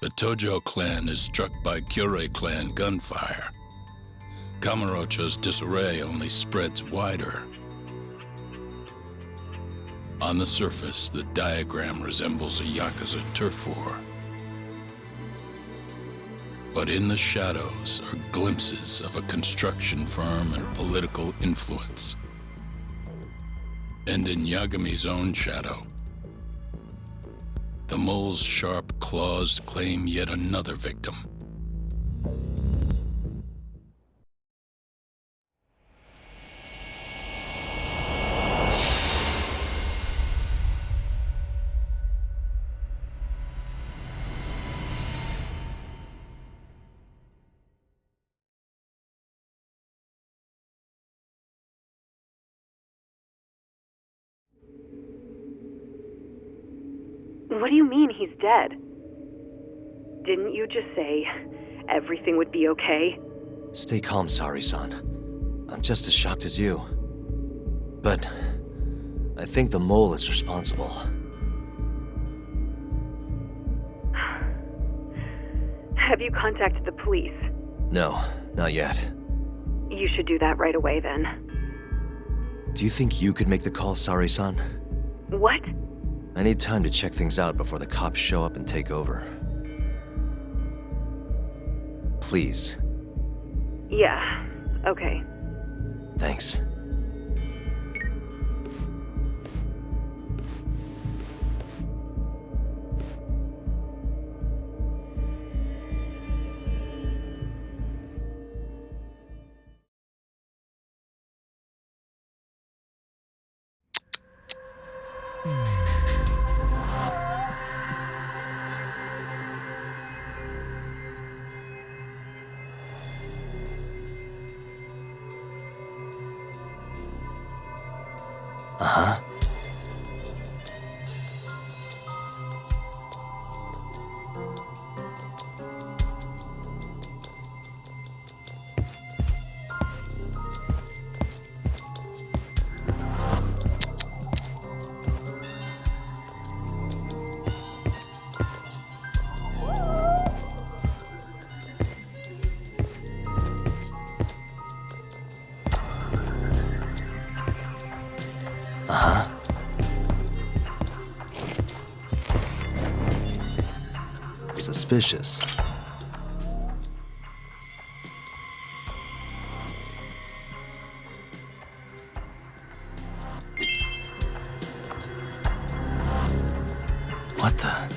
The Tojo clan is struck by Kyorei clan gunfire. Kamurocho's disarray only spreads wider. On the surface, the diagram resembles a Yakuza turf war. But in the shadows are glimpses of a construction firm and political influence. And in Yagami's own shadow, the mole's sharp claws claim yet another victim. What do you mean he's dead? Didn't you just say everything would be okay? Stay calm, Sari-san. I'm just as shocked as you. But I think the mole is responsible. Have you contacted the police? No, not yet. You should do that right away then. Do you think you could make the call, Sari-san? What? I need time to check things out before the cops show up and take over. Please. Yeah, okay. Thanks. Uh-huh. Uh-huh. Suspicious. What the?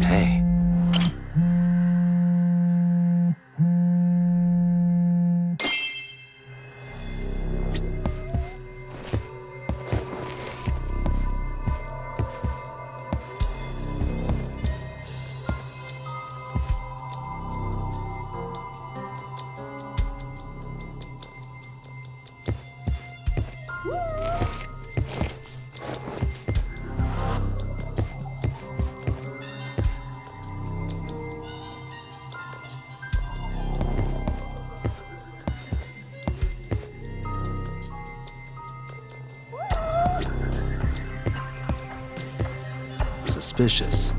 Hey. Suspicious.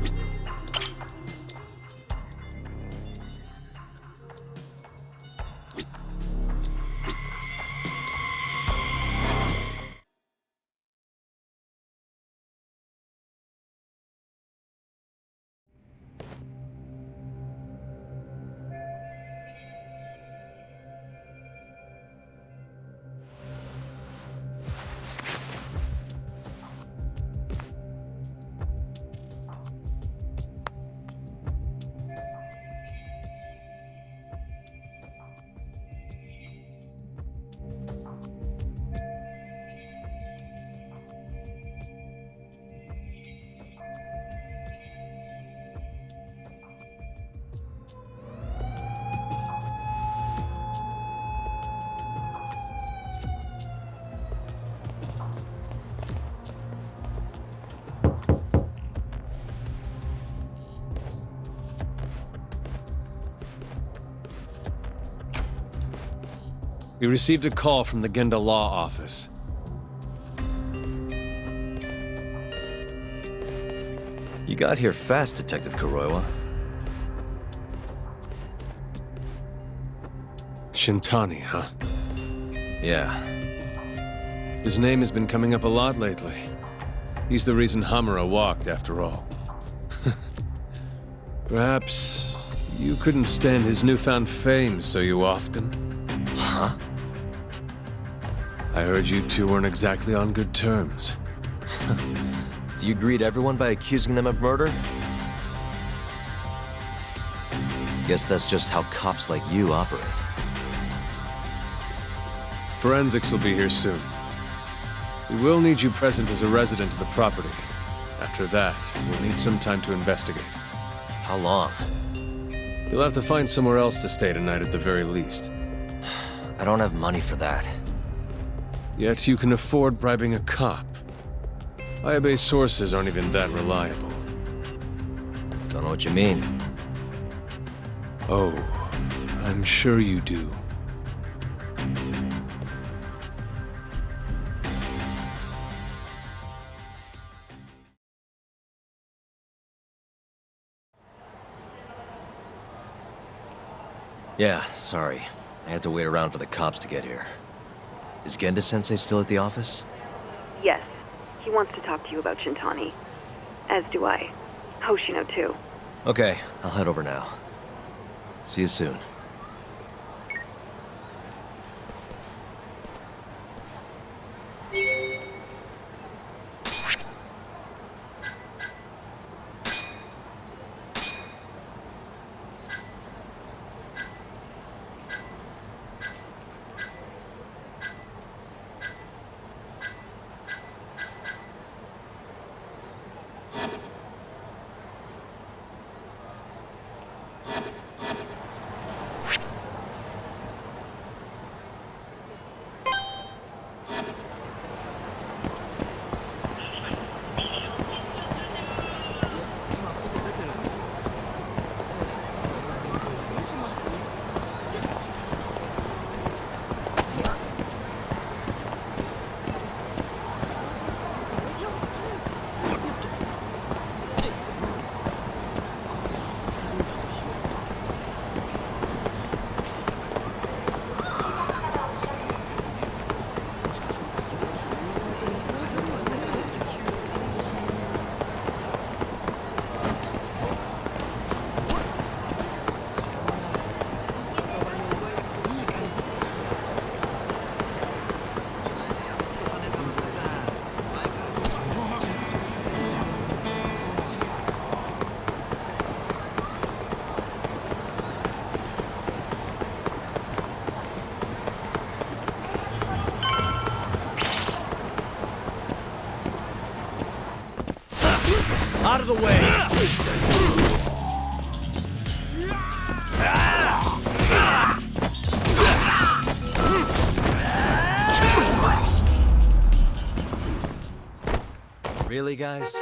We received a call from the Genda Law Office. You got here fast, Detective Kuroiwa. Shintani, huh? Yeah. His name has been coming up a lot lately. He's the reason Hamura walked, after all. Perhaps you couldn't stand his newfound fame so you often. Huh? I heard you two weren't exactly on good terms. Do you greet everyone by accusing them of murder? Guess that's just how cops like you operate. Forensics will be here soon. We will need you present as a resident of the property. After that, we'll need some time to investigate. How long? You'll have to find somewhere else to stay tonight at the very least. I don't have money for that. Yet you can afford bribing a cop. Ayabe's sources aren't even that reliable. Don't know what you mean. Oh, I'm sure you do. Yeah, sorry. I had to wait around for the cops to get here. Is Genda-sensei still at the office? Yes. He wants to talk to you about Shintani. As do I. Hoshino, too. Okay, I'll head over now. See you soon. Out of the way! Really, guys?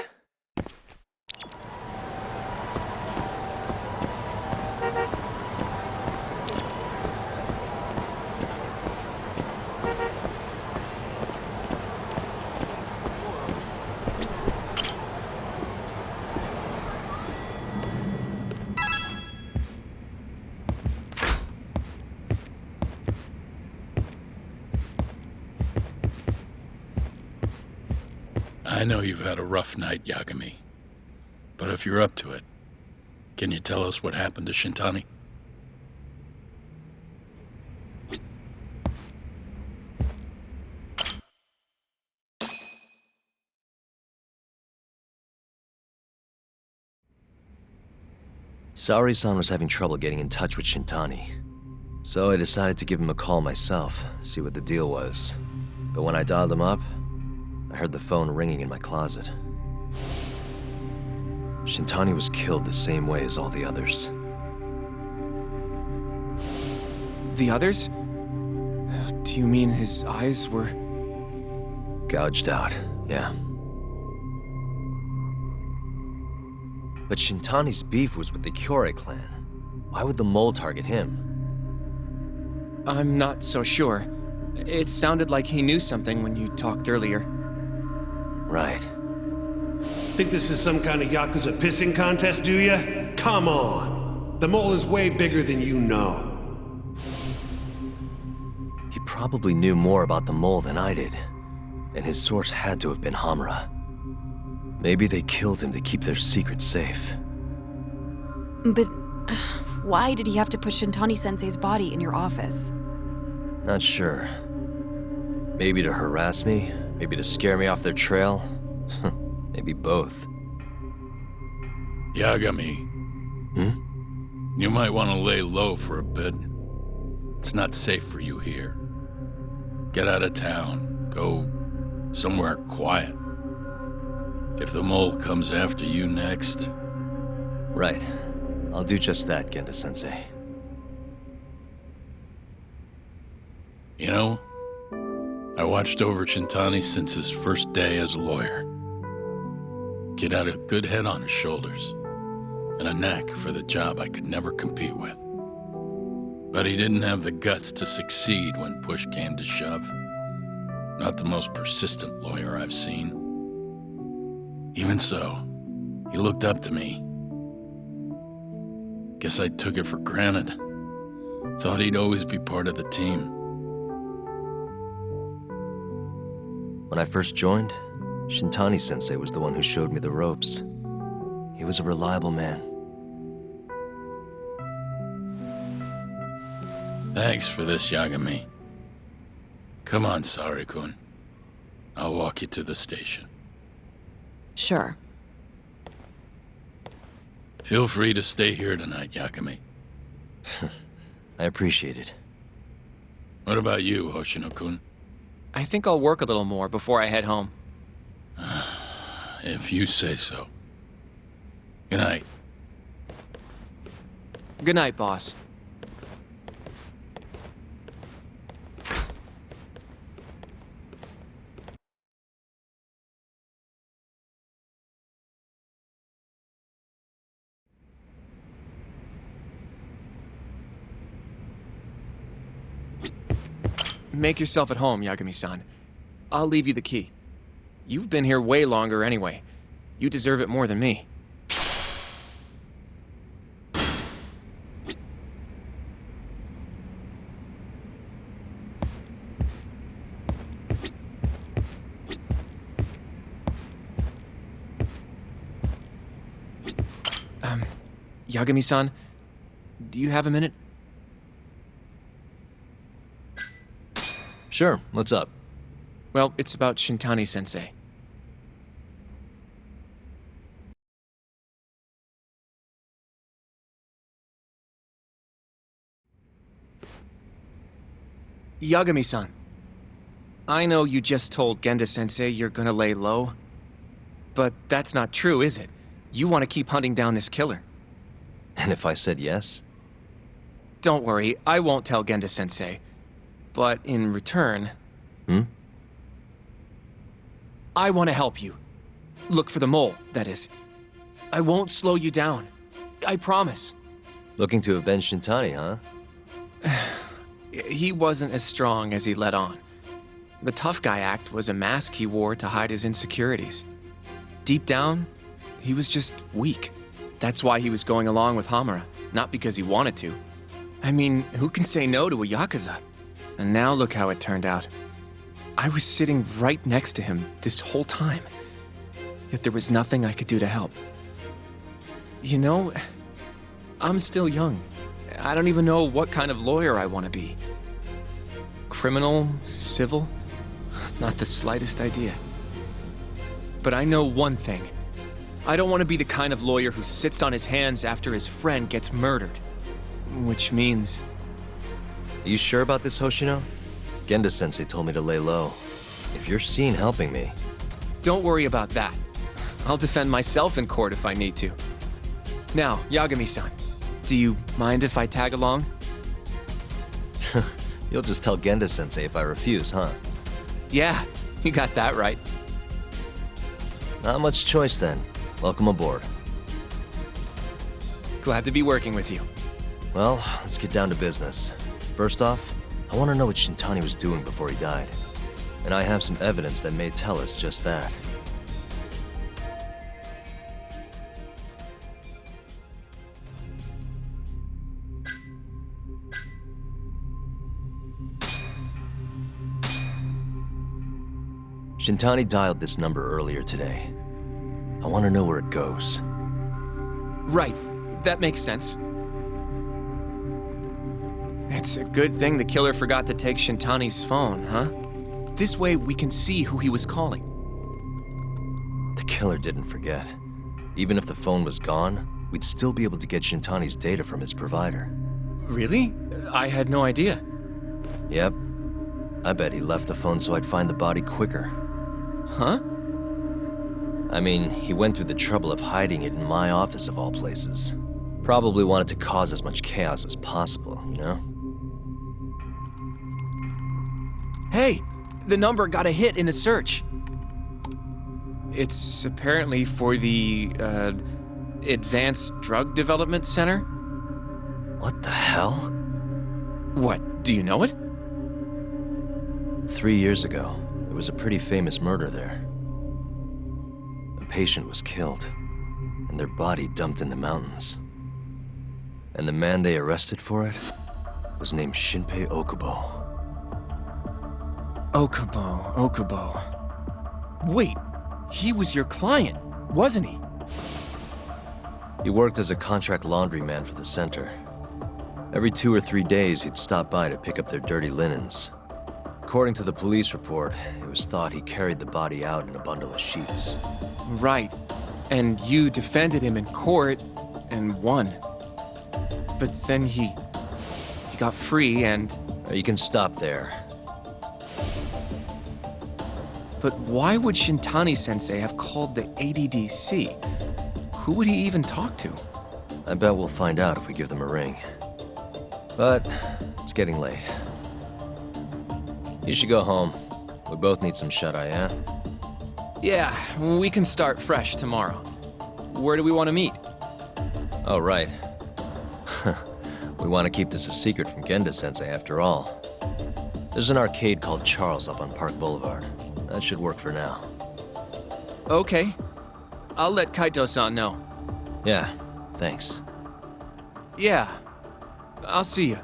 I know you've had a rough night, Yagami. But if you're up to it, can you tell us what happened to Shintani? Saori-san was having trouble getting in touch with Shintani. So I decided to give him a call myself, see what the deal was. But when I dialed him up, I heard the phone ringing in my closet. Shintani was killed the same way as all the others. The others? Do you mean his eyes were... Gouged out, yeah. But Shintani's beef was with the Kyorei clan. Why would the mole target him? I'm not so sure. It sounded like he knew something when you talked earlier. Right. Think this is some kind of Yakuza pissing contest, do ya? Come on! The mole is way bigger than you know. He probably knew more about the mole than I did, and his source had to have been Hamura. Maybe they killed him to keep their secret safe. But why did he have to put Shintani-sensei's body in your office? Not sure. Maybe to harass me, maybe to scare me off their trail. Maybe both. Yagami. You might want to lay low for a bit. It's not safe for you here. Get out of town. Go somewhere quiet. If the mole comes after you next... Right. I'll do just that, Genda-sensei. You know, I watched over Shintani since his first day as a lawyer. Kid had a good head on his shoulders, and a knack for the job I could never compete with. But he didn't have the guts to succeed when push came to shove. Not the most persistent lawyer I've seen. Even so, he looked up to me. Guess I took it for granted. Thought he'd always be part of the team. When I first joined, Shintani-sensei was the one who showed me the ropes. He was a reliable man. Thanks for this, Yagami. Come on, Sari-kun. I'll walk you to the station. Sure. Feel free to stay here tonight, Yagami. I appreciate it. What about you, Hoshino-kun? I think I'll work a little more before I head home. If you say so. Good night. Good night, boss. Make yourself at home, Yagami-san. I'll leave you the key. You've been here way longer anyway. You deserve it more than me. Yagami-san, do you have a minute? Sure, what's up? Well, it's about Shintani-sensei. Yagami-san, I know you just told Genda-sensei you're gonna lay low, but that's not true, is it? You want to keep hunting down this killer. And if I said yes? Don't worry, I won't tell Genda-sensei. But in return... I want to help you. Look for the mole, that is. I won't slow you down. I promise. Looking to avenge Shintani, huh? He wasn't as strong as he let on. The tough guy act was a mask he wore to hide his insecurities. Deep down, he was just weak. That's why he was going along with Hamura, not because he wanted to. I mean, who can say no to a Yakuza? And now look how it turned out. I was sitting right next to him this whole time, yet there was nothing I could do to help. You know, I'm still young. I don't even know what kind of lawyer I want to be. Criminal? Civil? Not the slightest idea. But I know one thing. I don't want to be the kind of lawyer who sits on his hands after his friend gets murdered. Which means... Are you sure about this, Hoshino? Genda-sensei told me to lay low. If you're seen helping me... Don't worry about that. I'll defend myself in court if I need to. Now, Yagami-san, do you mind if I tag along? You'll just tell Genda-sensei if I refuse, huh? Yeah, you got that right. Not much choice then. Welcome aboard. Glad to be working with you. Well, let's get down to business. First off, I want to know what Shintani was doing before he died. And I have some evidence that may tell us just that. Shintani dialed this number earlier today. I want to know where it goes. Right, that makes sense. It's a good thing the killer forgot to take Shintani's phone, huh? This way we can see who he was calling. The killer didn't forget. Even if the phone was gone, we'd still be able to get Shintani's data from his provider. Really? I had no idea. Yep. I bet he left the phone so I'd find the body quicker. Huh? I mean, he went through the trouble of hiding it in my office of all places. Probably wanted to cause as much chaos as possible, you know? Hey, the number got a hit in the search. It's apparently for the, Advanced Drug Development Center? What the hell? What, do you know it? 3 years ago, there was a pretty famous murder there. A patient was killed, and their body dumped in the mountains. And the man they arrested for it was named Shinpei Okubo. Okubo. Wait, he was your client, wasn't he? He worked as a contract laundryman for the center. Every 2 or 3 days, he'd stop by to pick up their dirty linens. According to the police report, it was thought he carried the body out in a bundle of sheets. Right. And you defended him in court and won. But then he got free and... You can stop there. But why would Shintani-sensei have called the ADDC? Who would he even talk to? I bet we'll find out if we give them a ring. But it's getting late. You should go home. We both need some shut-eye, yeah? Yeah, we can start fresh tomorrow. Where do we want to meet? Oh, right. We want to keep this a secret from Genda-sensei after all. There's an arcade called Charles up on Park Boulevard. That should work for now. Okay. I'll let Kaito-san know. Yeah, thanks. Yeah. I'll see you.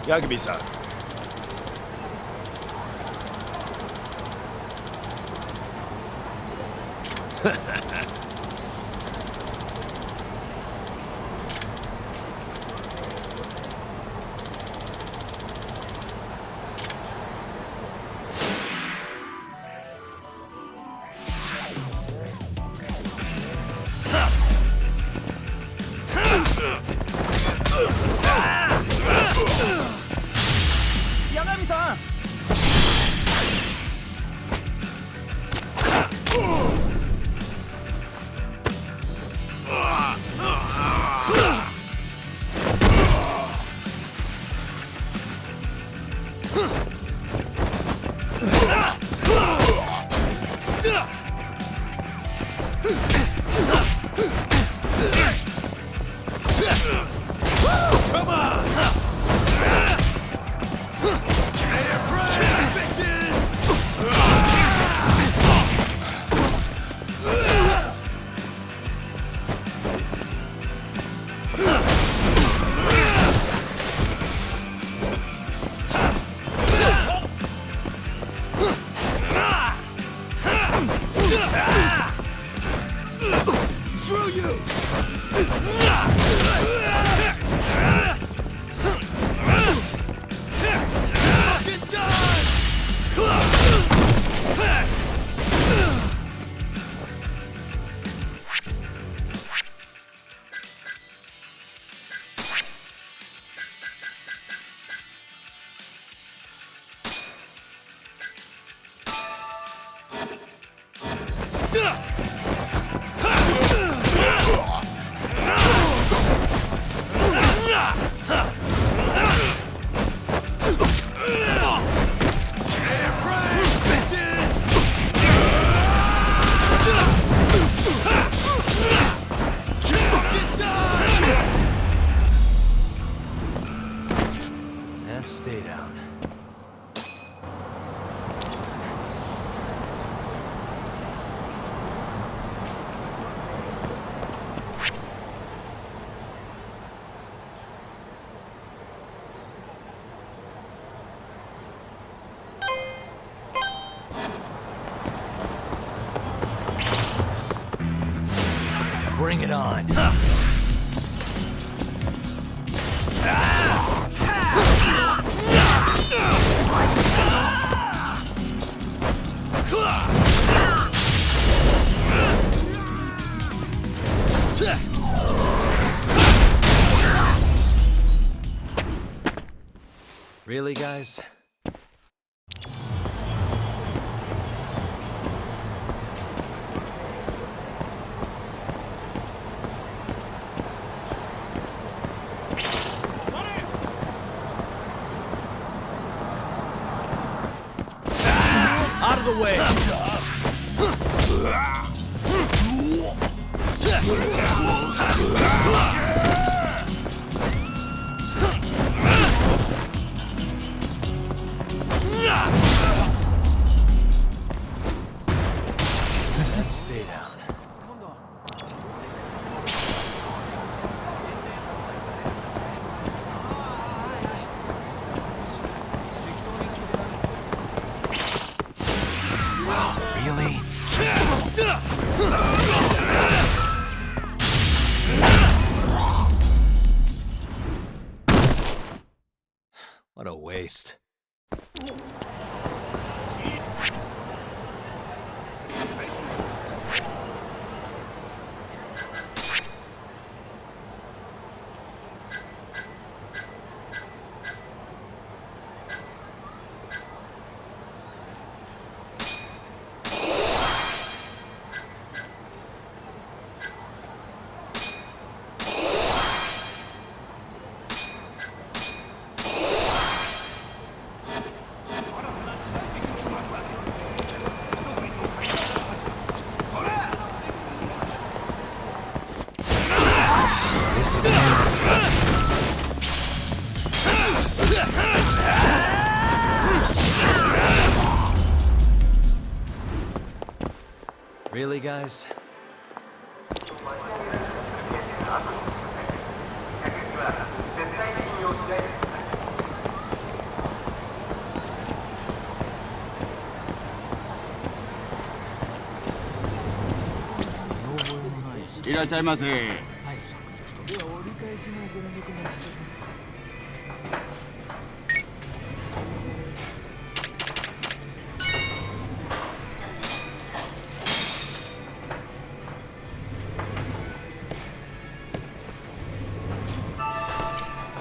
ヤグビさん。And stay down. Bring it on. Really, guys? Out of the way! And stay down. Wow, really? What a waste. This is Really, guys? いらっしゃいませ。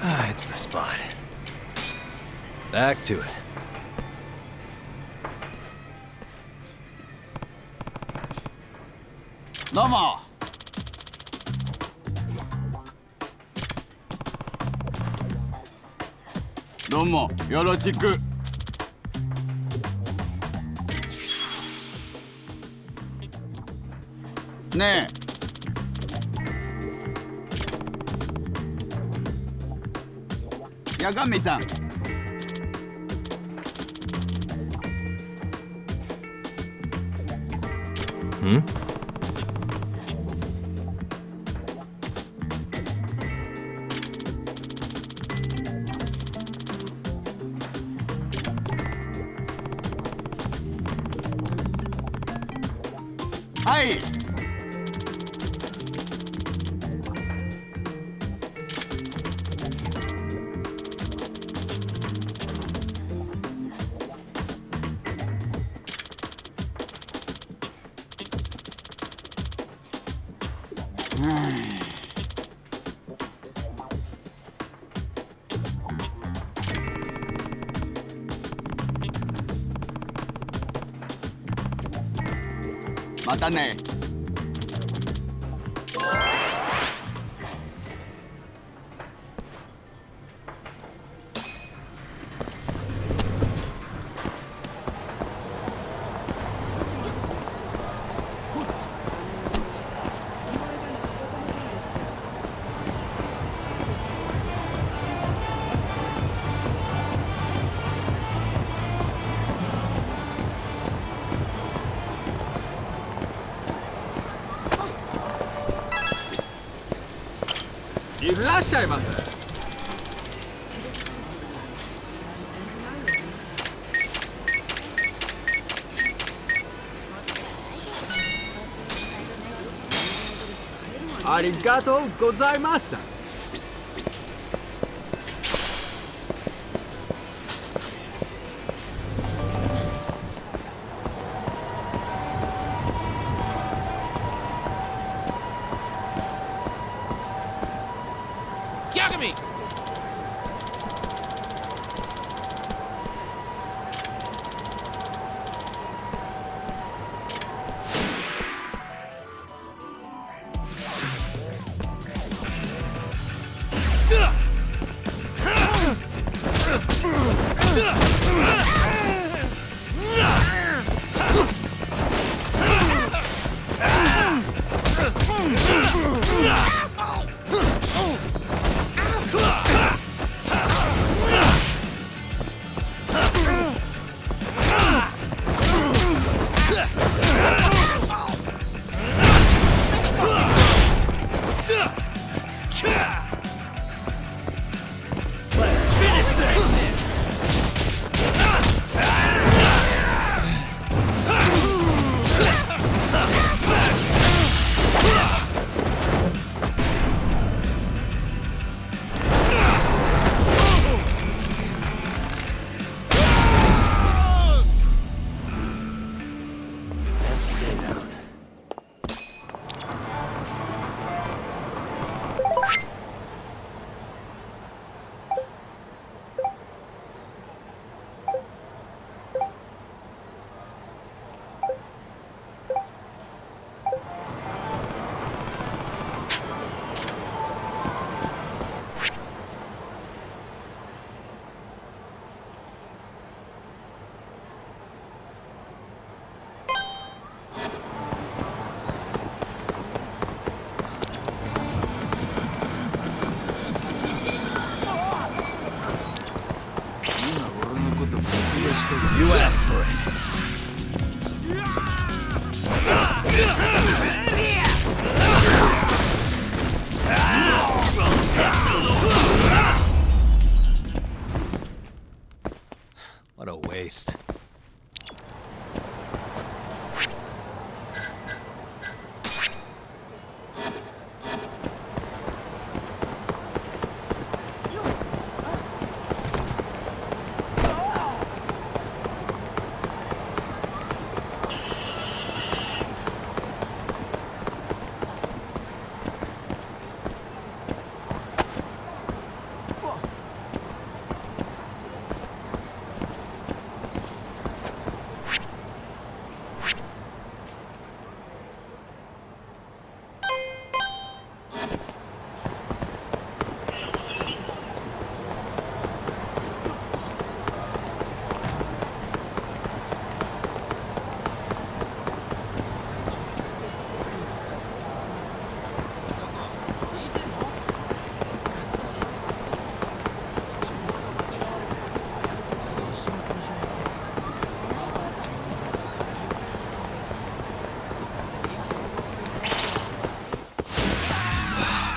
Ah, it's the spot. Back to it. どうも。どうもよろしく。ねえ。八神さん。Hmm? はい。またね。いらっしゃいませ。ありがとうございました。Yagami!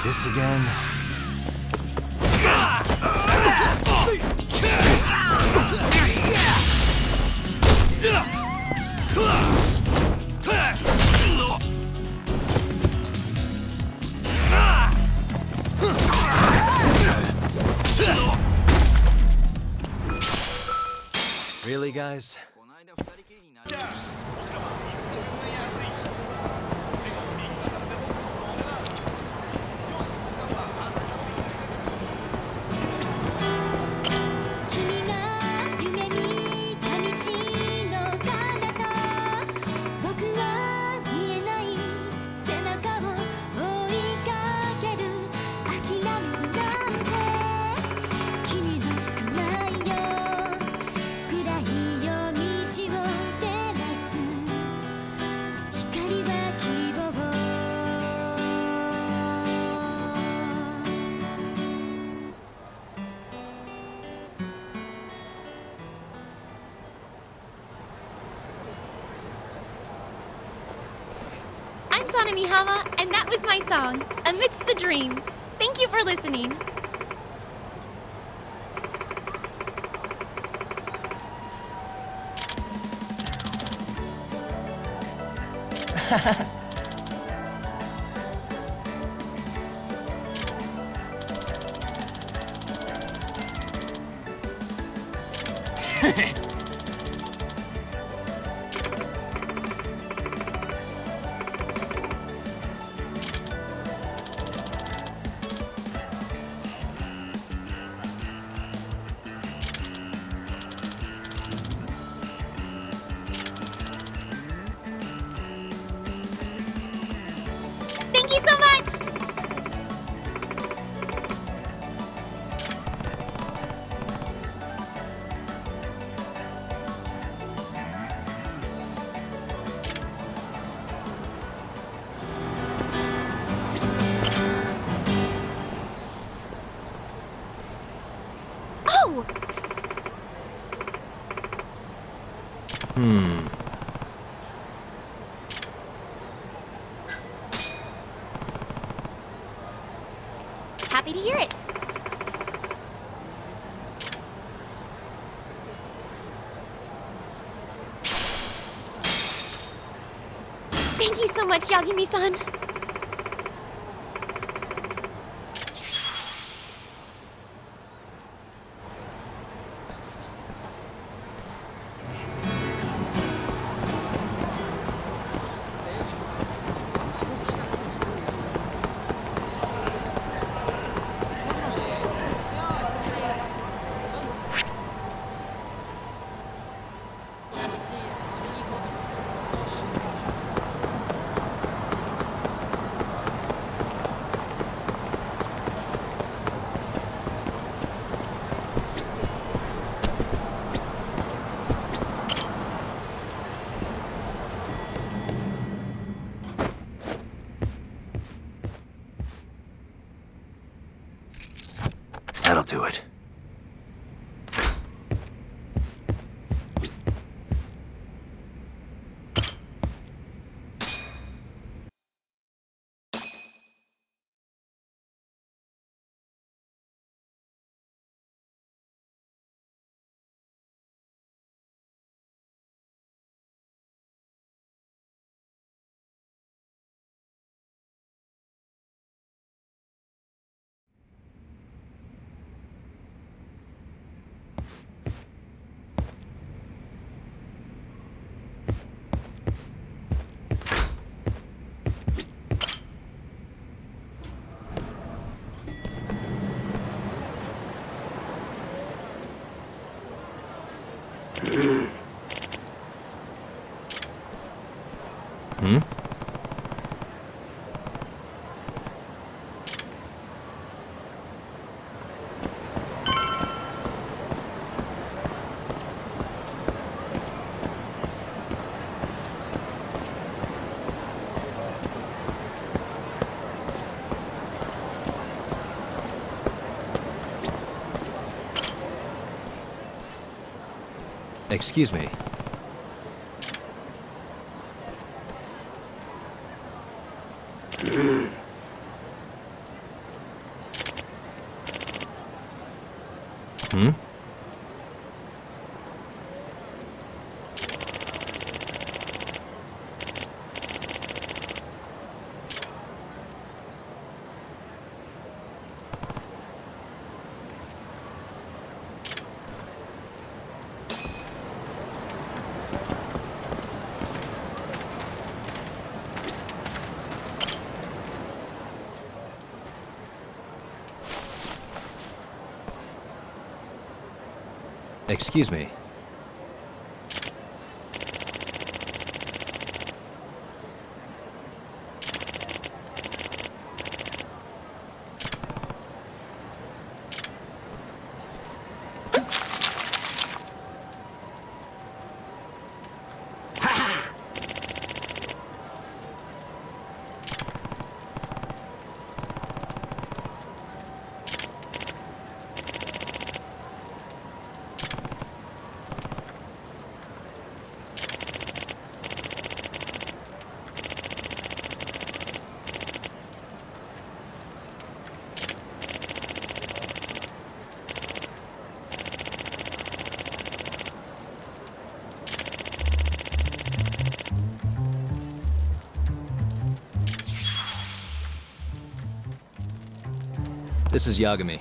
This again? Really, guys? この間二人きりになる。君が夢見た道の彼方僕は見えない背中を追いかける諦めるなんて君らしくないよ暗い夜道を照らす光は希望I'm Sana Mihama, and that was my song, Amidst the Dream. Thank you for listening. Thank you so much! Oh! Happy to hear it. Thank you so much, Yagami-san. That'll do it. Excuse me. Hmm? Excuse me. This is Yagami.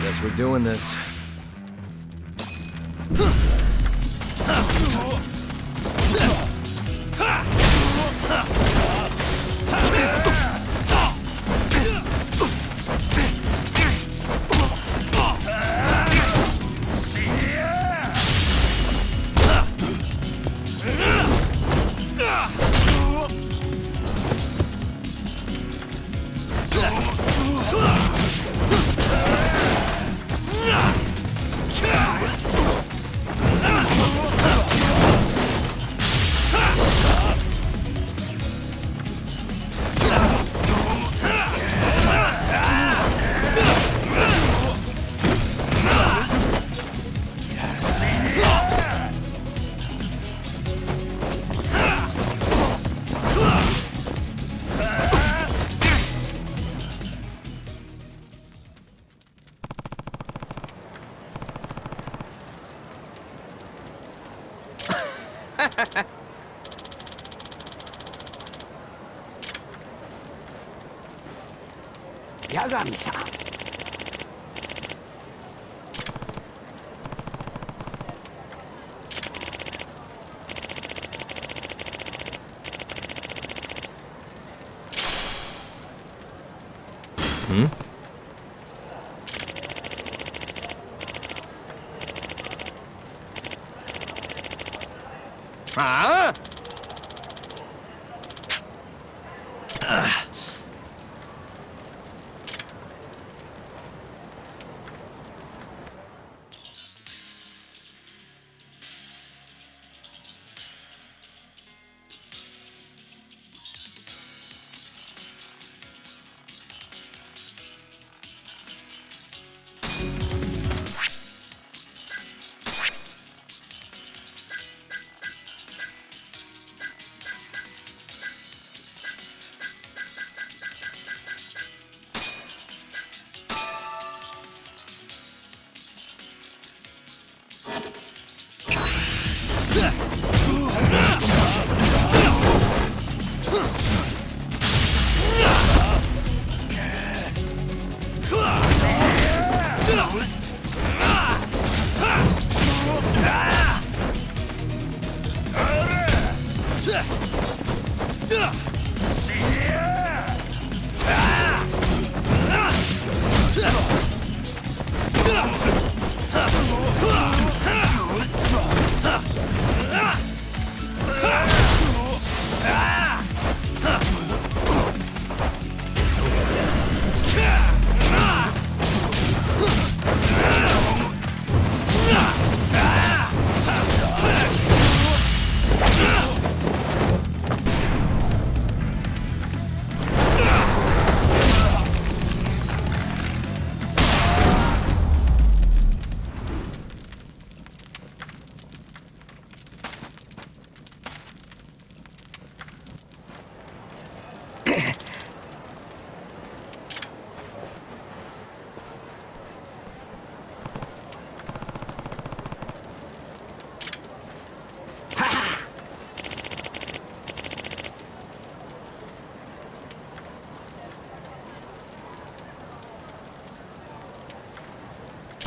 Guess we're doing this. Yagami-san. Hmm? Ah!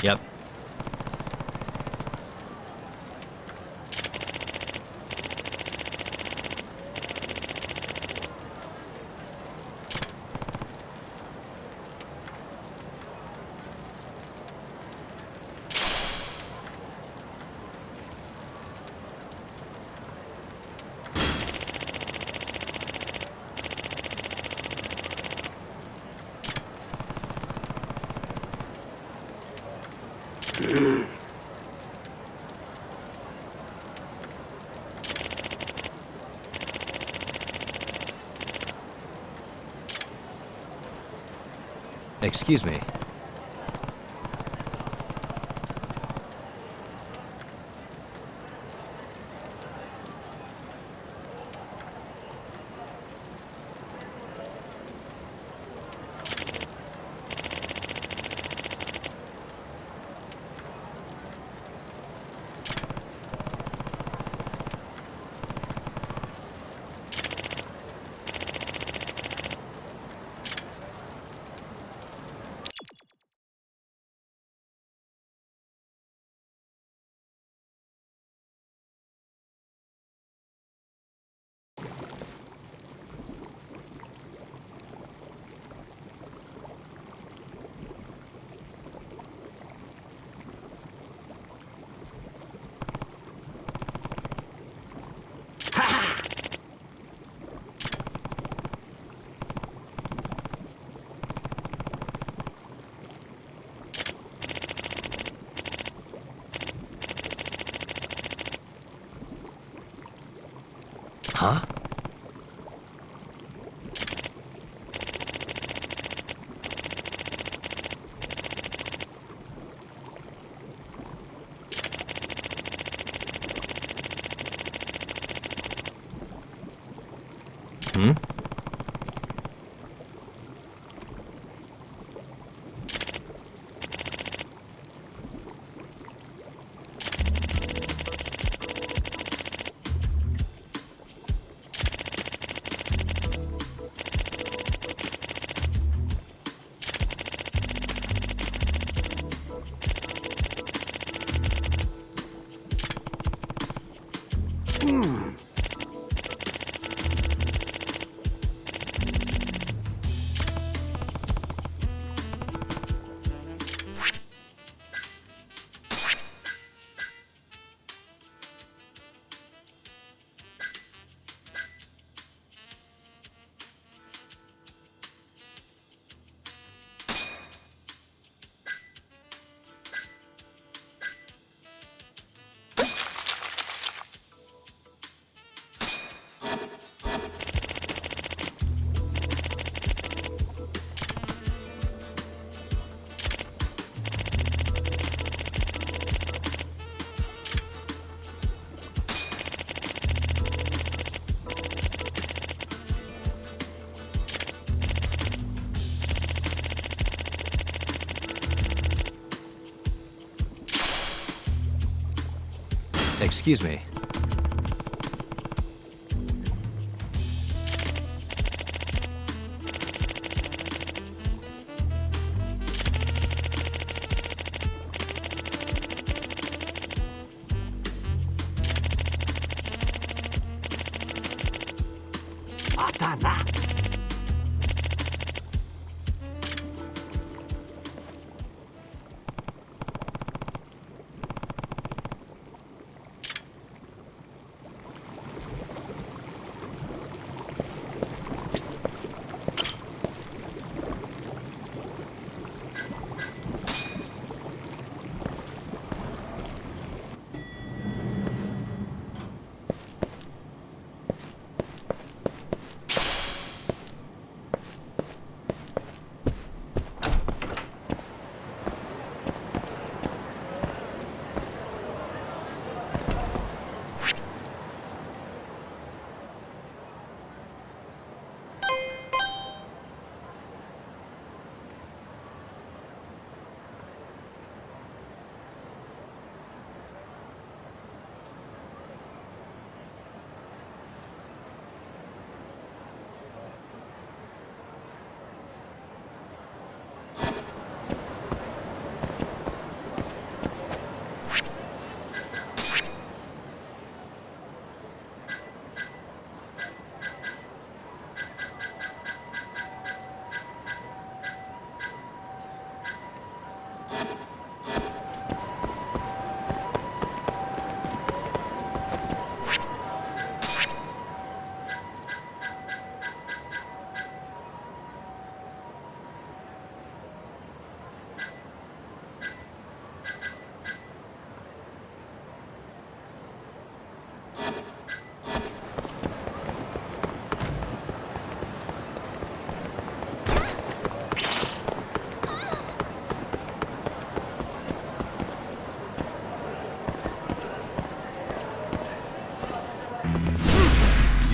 Yep. Excuse me. Huh? Hmm? Excuse me.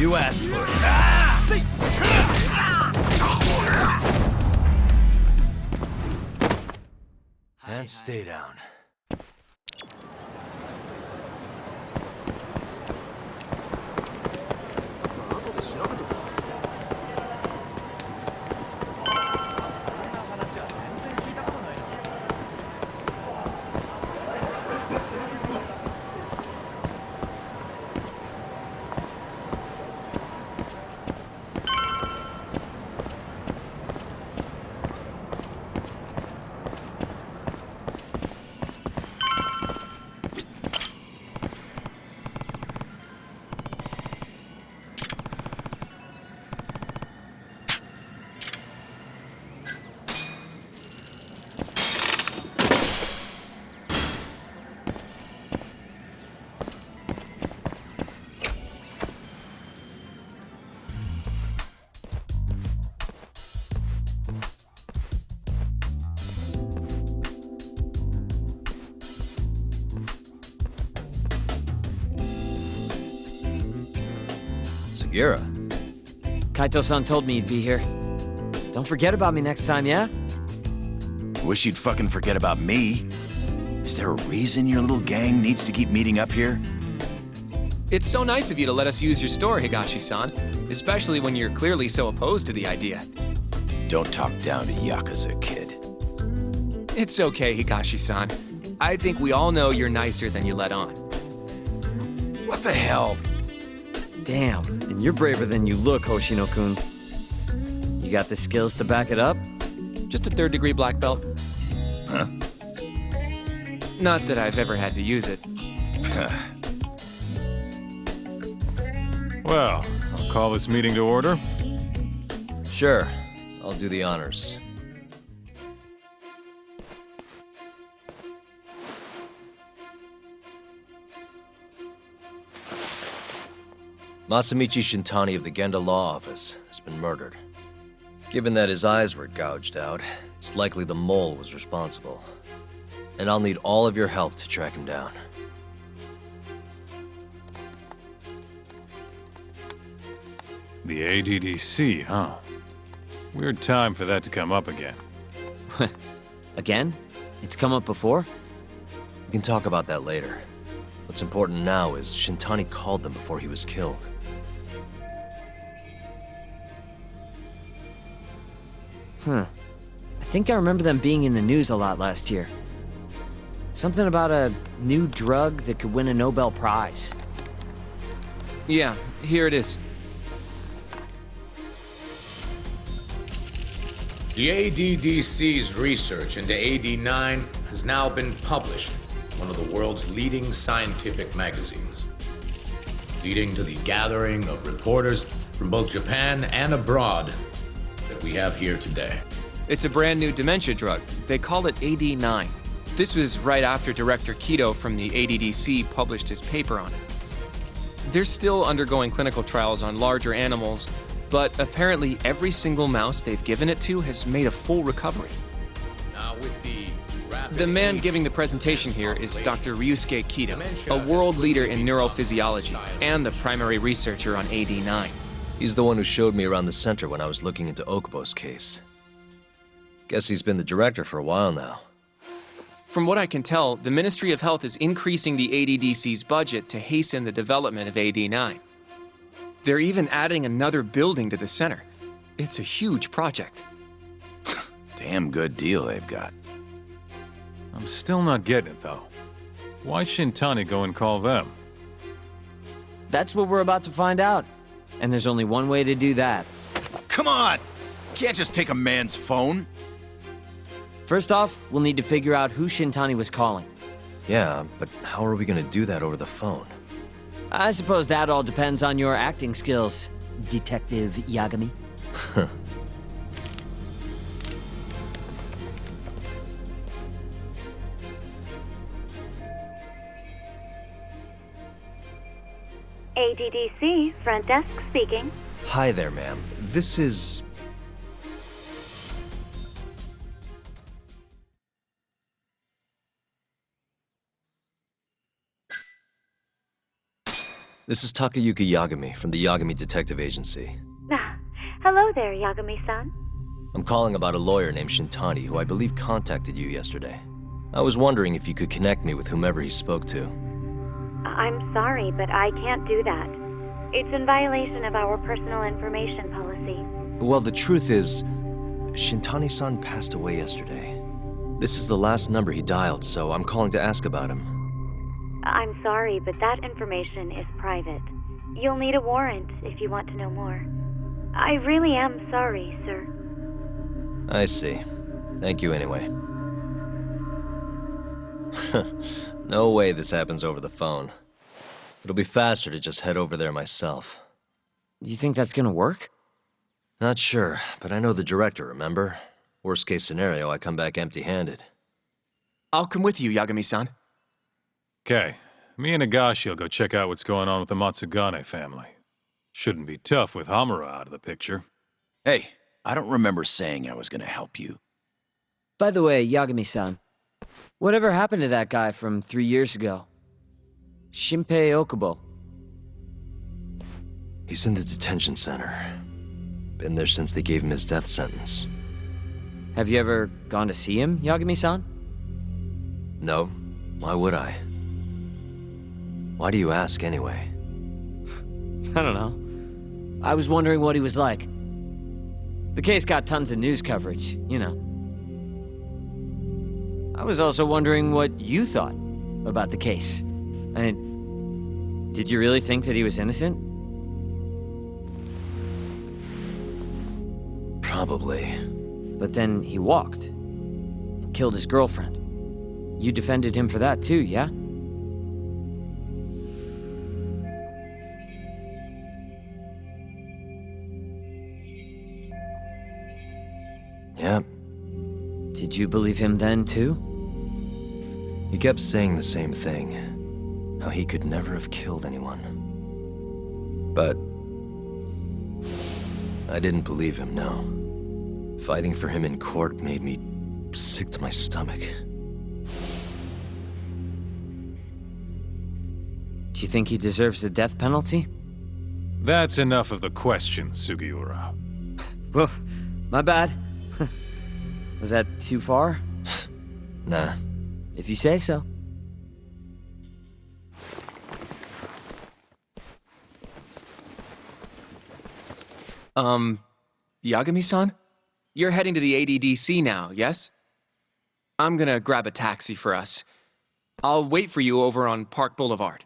You asked for it. And stay down. Sugiura. Kaito-san told me you'd be here. Don't forget about me next time, yeah? Wish you'd fucking forget about me. Is there a reason your little gang needs to keep meeting up here? It's so nice of you to let us use your store, Higashi-san, especially when you're clearly so opposed to the idea. Don't talk down to Yakuza, kid. It's okay, Higashi-san. I think we all know you're nicer than you let on. What the hell? Damn, and you're braver than you look, Hoshino-kun. You got the skills to back it up? Just a third-degree black belt. Huh? Not that I've ever had to use it. Well, I'll call this meeting to order. Sure, I'll do the honors. Masamichi Shintani of the Genda Law Office has been murdered. Given that his eyes were gouged out, it's likely the mole was responsible. And I'll need all of your help to track him down. The ADDC, huh? Weird time for that to come up again. Again? It's come up before? We can talk about that later. What's important now is Shintani called them before he was killed. I think I remember them being in the news a lot last year. Something about a new drug that could win a Nobel Prize. Yeah, here it is. The ADDC's research into AD9 has now been published in one of the world's leading scientific magazines, leading to the gathering of reporters from both Japan and abroad that we have here today. It's a brand new dementia drug. They call it AD9. This was right after Director Kido from the ADDC published his paper on it. They're still undergoing clinical trials on larger animals, but apparently every single mouse they've given it to has made a full recovery. Now with the man giving the presentation here is Dr. Ryusuke Kido, a world leader in neurophysiology and the primary researcher on AD9. He's the one who showed me around the center when I was looking into Okubo's case. Guess he's been the director for a while now. From what I can tell, the Ministry of Health is increasing the ADDC's budget to hasten the development of AD9. They're even adding another building to the center. It's a huge project. Damn good deal they've got. I'm still not getting it, though. Why Shintani go and call them? That's what we're about to find out. And there's only one way to do that. Come on! Can't just take a man's phone. First off, we'll need to figure out who Shintani was calling. Yeah, but how are we gonna do that over the phone? I suppose that all depends on your acting skills, Detective Yagami. ADDC, front desk speaking. Hi there, ma'am. This is... This is Takayuki Yagami from the Yagami Detective Agency. Hello there, Yagami-san. I'm calling about a lawyer named Shintani who I believe contacted you yesterday. I was wondering if you could connect me with whomever he spoke to. I'm sorry, but I can't do that. It's in violation of our personal information policy. Well, the truth is, Shintani-san passed away yesterday. This is the last number he dialed, so I'm calling to ask about him. I'm sorry, but that information is private. You'll need a warrant if you want to know more. I really am sorry, sir. I see. Thank you anyway. No way this happens over the phone. It'll be faster to just head over there myself. You think that's gonna work? Not sure, but I know the director, remember? Worst case scenario, I come back empty-handed. I'll come with you, Yagami-san. Okay, me and Nagashi will go check out what's going on with the Matsugane family. Shouldn't be tough with Hamura out of the picture. Hey, I don't remember saying I was gonna help you. By the way, Yagami-san, whatever happened to that guy from 3 years ago? Shinpei Okubo. He's in the detention center. Been there since they gave him his death sentence. Have you ever gone to see him, Yagami-san? No. Why would I? Why do you ask anyway? I don't know. I was wondering what he was like. The case got tons of news coverage, you know. I was also wondering what you thought about the case. I mean, did you really think that he was innocent? Probably. But then he walked. And killed his girlfriend. You defended him for that too, yeah? Yeah. Did you believe him then too? He kept saying the same thing. How he could never have killed anyone. But I didn't believe him, no. Fighting for him in court made me sick to my stomach. Do you think he deserves the death penalty? That's enough of the questions, Sugiura. Well, my bad. Was that too far? Nah. If you say so. Yagami-san? You're heading to the ADDC now, yes? I'm gonna grab a taxi for us. I'll wait for you over on Park Boulevard.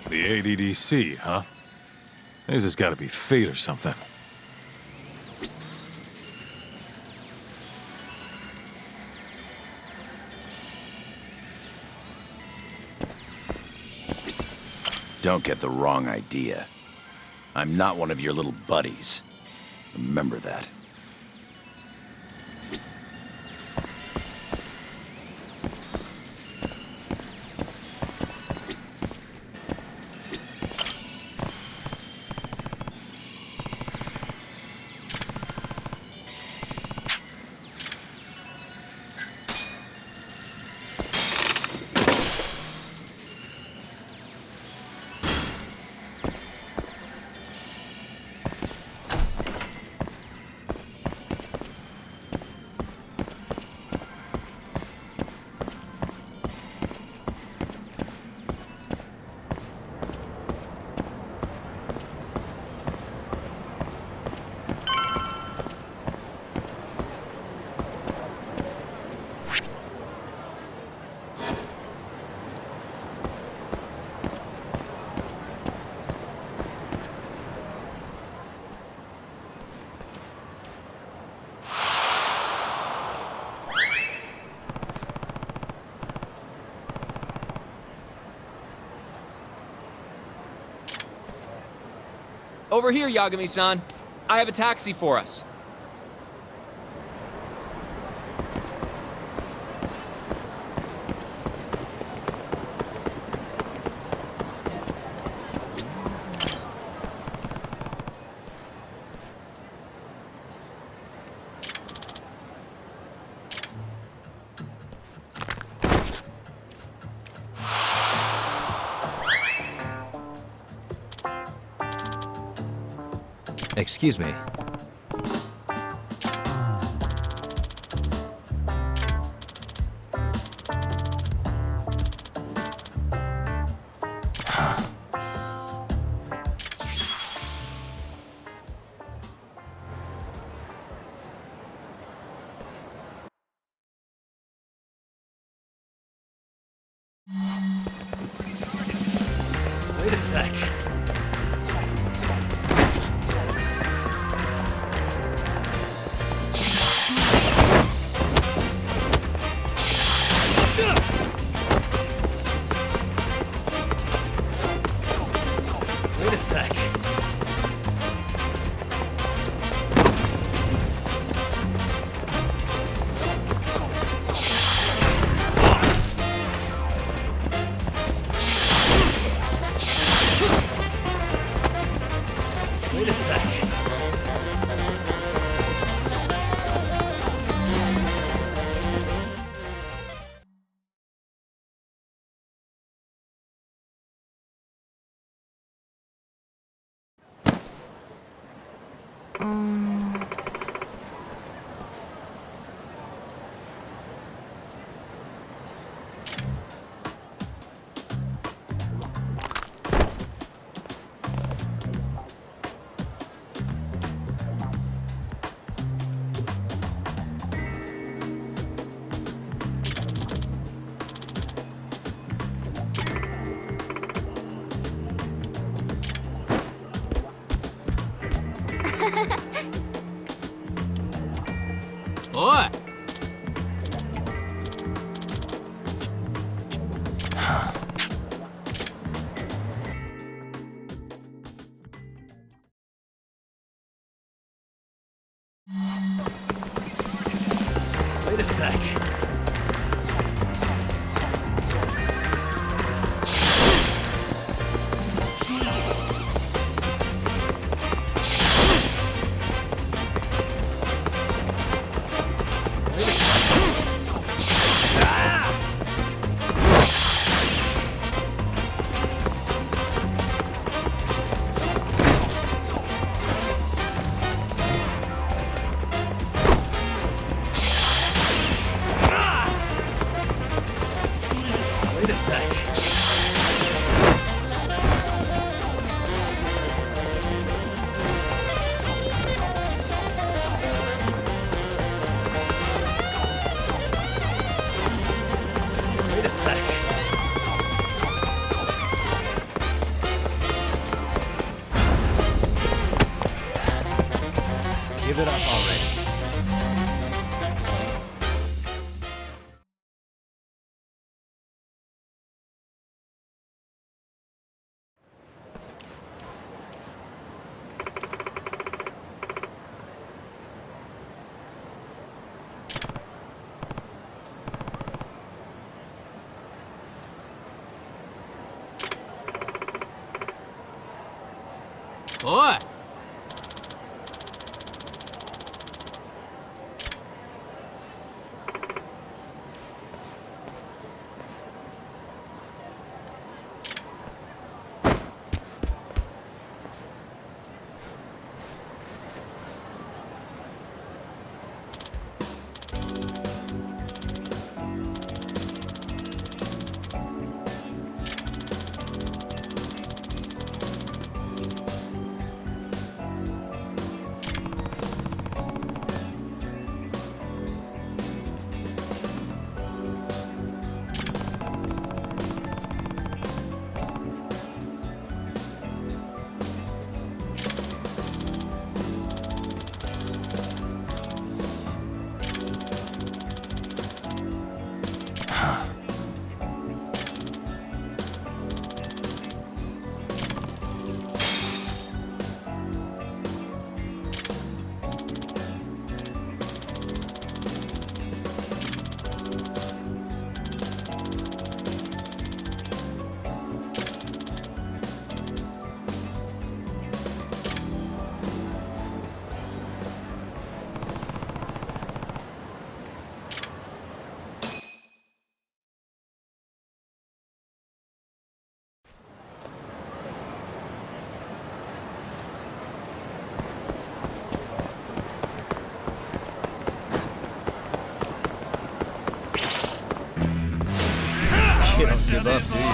The ADDC, huh? This has got to be fate or something. Don't get the wrong idea. I'm not one of your little buddies. Remember that. Over here, Yagami-san. I have a taxi for us. Excuse me. Wait a sec. Wait a sec. Wait a sec. Oi! Wait a sec. Wait a sec. Wait a sec. Give it up already. Oi! buff, do you?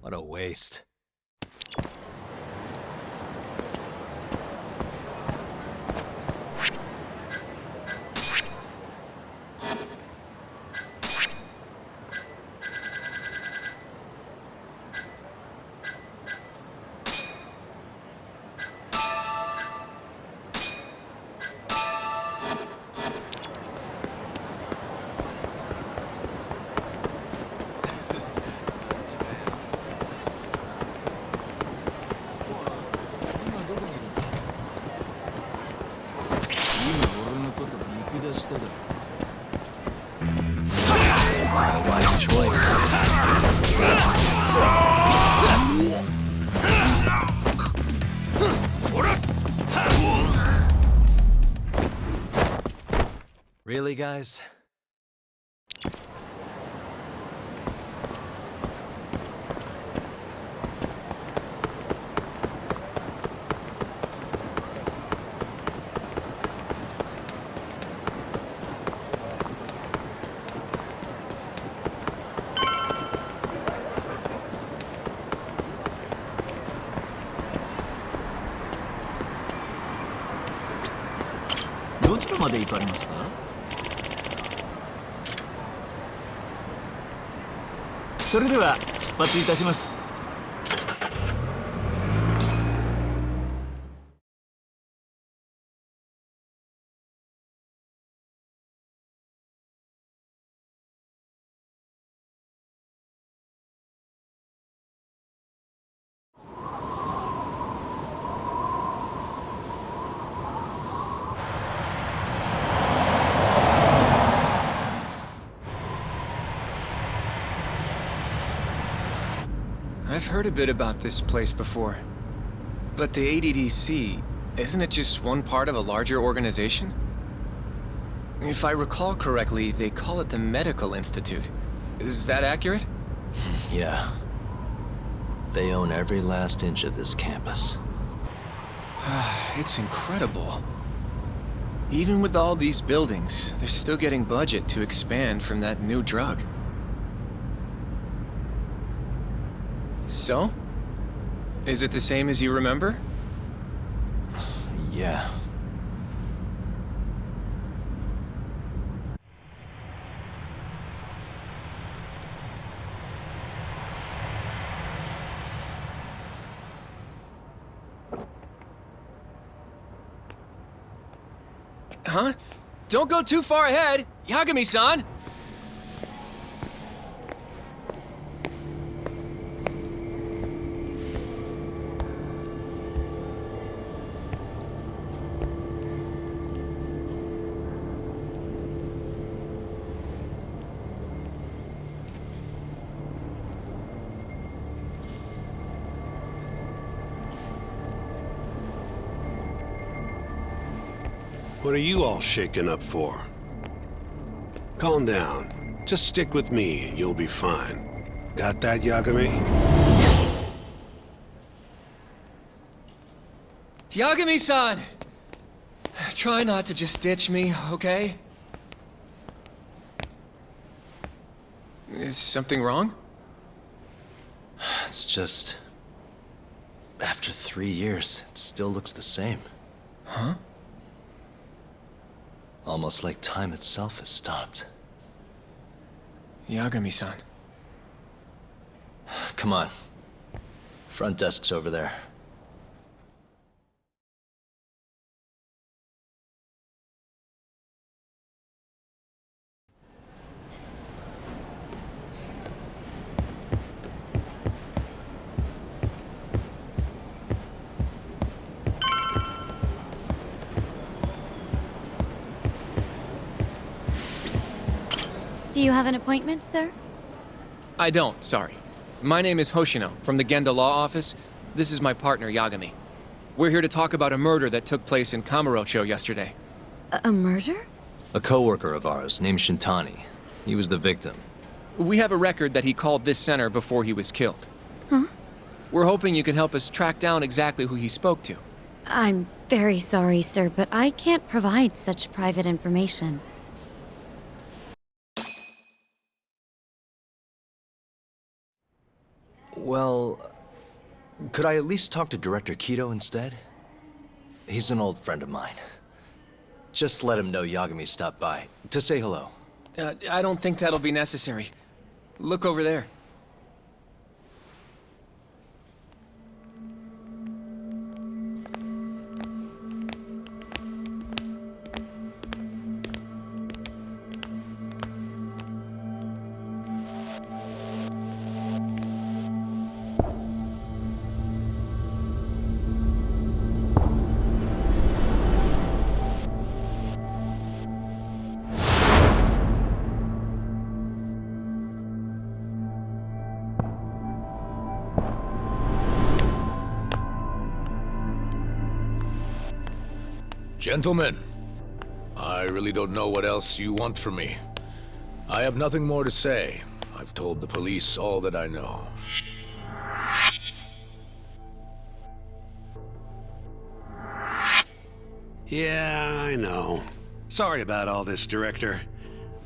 What a waste. Not a wise choice. Really, guys? I've heard a bit about this place before. But the ADDC, isn't it just one part of a larger organization? If I recall correctly, they call it the Medical Institute. Is that accurate? Yeah. They own every last inch of this campus. It's incredible. Even with all these buildings, they're still getting budget to expand from that new drug. So? Is it the same as you remember? Yeah. Huh? Don't go too far ahead! Yagami-san! What are you all shaken up for? Calm down. Just stick with me and you'll be fine. Got that, Yagami? Yagami-san! Try not to just ditch me, okay? Is something wrong? It's just... After 3 years, it still looks the same. Huh? Almost like time itself has stopped. Yagami-san. Come on. Front desk's over there. Do you have an appointment, sir? I don't, sorry. My name is Hoshino, from the Genda Law Office. This is my partner, Yagami. We're here to talk about a murder that took place in Kamurocho yesterday. A murder? A coworker of ours named Shintani. He was the victim. We have a record that he called this center before he was killed. Huh? We're hoping you can help us track down exactly who he spoke to. I'm very sorry, sir, but I can't provide such private information. Well, could I at least talk to Director Kido instead? He's an old friend of mine. Just let him know Yagami stopped by, to say hello. I don't think that'll be necessary. Look over there. Gentlemen, I really don't know what else you want from me. I have nothing more to say. I've told the police all that I know. Yeah, I know. Sorry about all this, Director.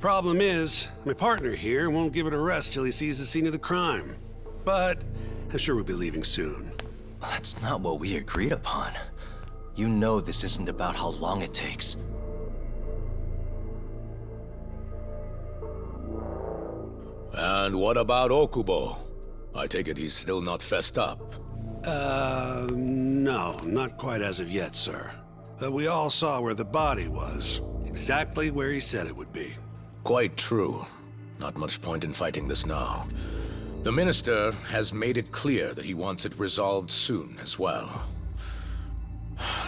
Problem is, my partner here won't give it a rest till he sees the scene of the crime. But I'm sure we'll be leaving soon. That's not what we agreed upon. You know this isn't about how long it takes. And what about Okubo? I take it he's still not fessed up. No, not quite as of yet, sir. But we all saw where the body was. Exactly where he said it would be. Quite true. Not much point in fighting this now. The Minister has made it clear that he wants it resolved soon as well.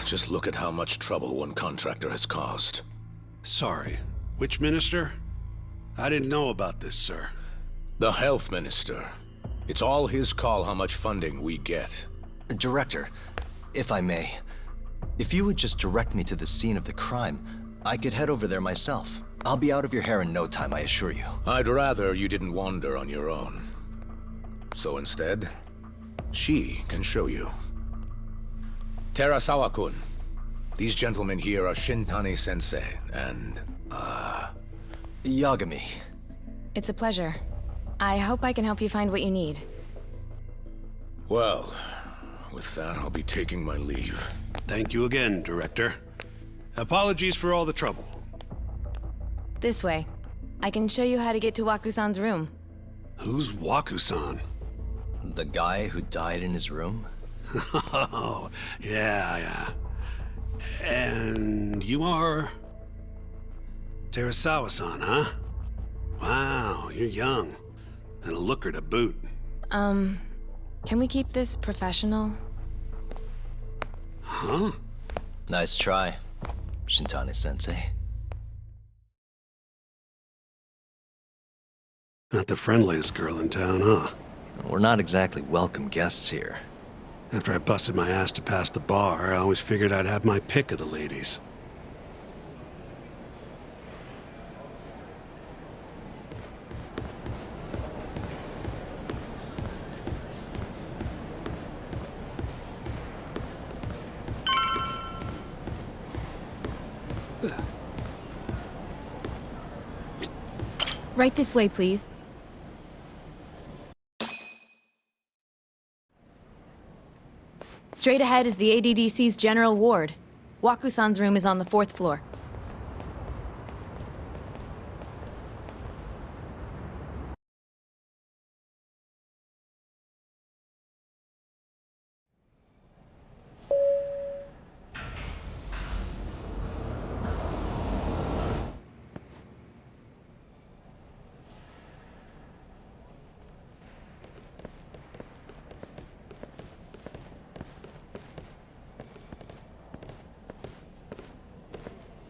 Just look at how much trouble one contractor has caused. Sorry, which minister? I didn't know about this, sir. The Health Minister. It's all his call how much funding we get. Director, if I may, if you would just direct me to the scene of the crime, I could head over there myself. I'll be out of your hair in no time, I assure you. I'd rather you didn't wander on your own. So instead, she can show you. Terasawa-kun, these gentlemen here are Shintani-sensei and, Yagami. It's a pleasure. I hope I can help you find what you need. Well, with that, I'll be taking my leave. Thank you again, Director. Apologies for all the trouble. This way. I can show you how to get to Waku-san's room. Who's Waku-san? The guy who died in his room? Oh, yeah. And you are... Terasawa-san, huh? Wow, you're young. And a looker to boot. Can we keep this professional? Huh? Nice try, Shintani-sensei. Not the friendliest girl in town, huh? We're not exactly welcome guests here. After I busted my ass to pass the bar, I always figured I'd have my pick of the ladies. Right this way, please. Straight ahead is the ADDC's general ward. Waku-san's room is on the 4th floor.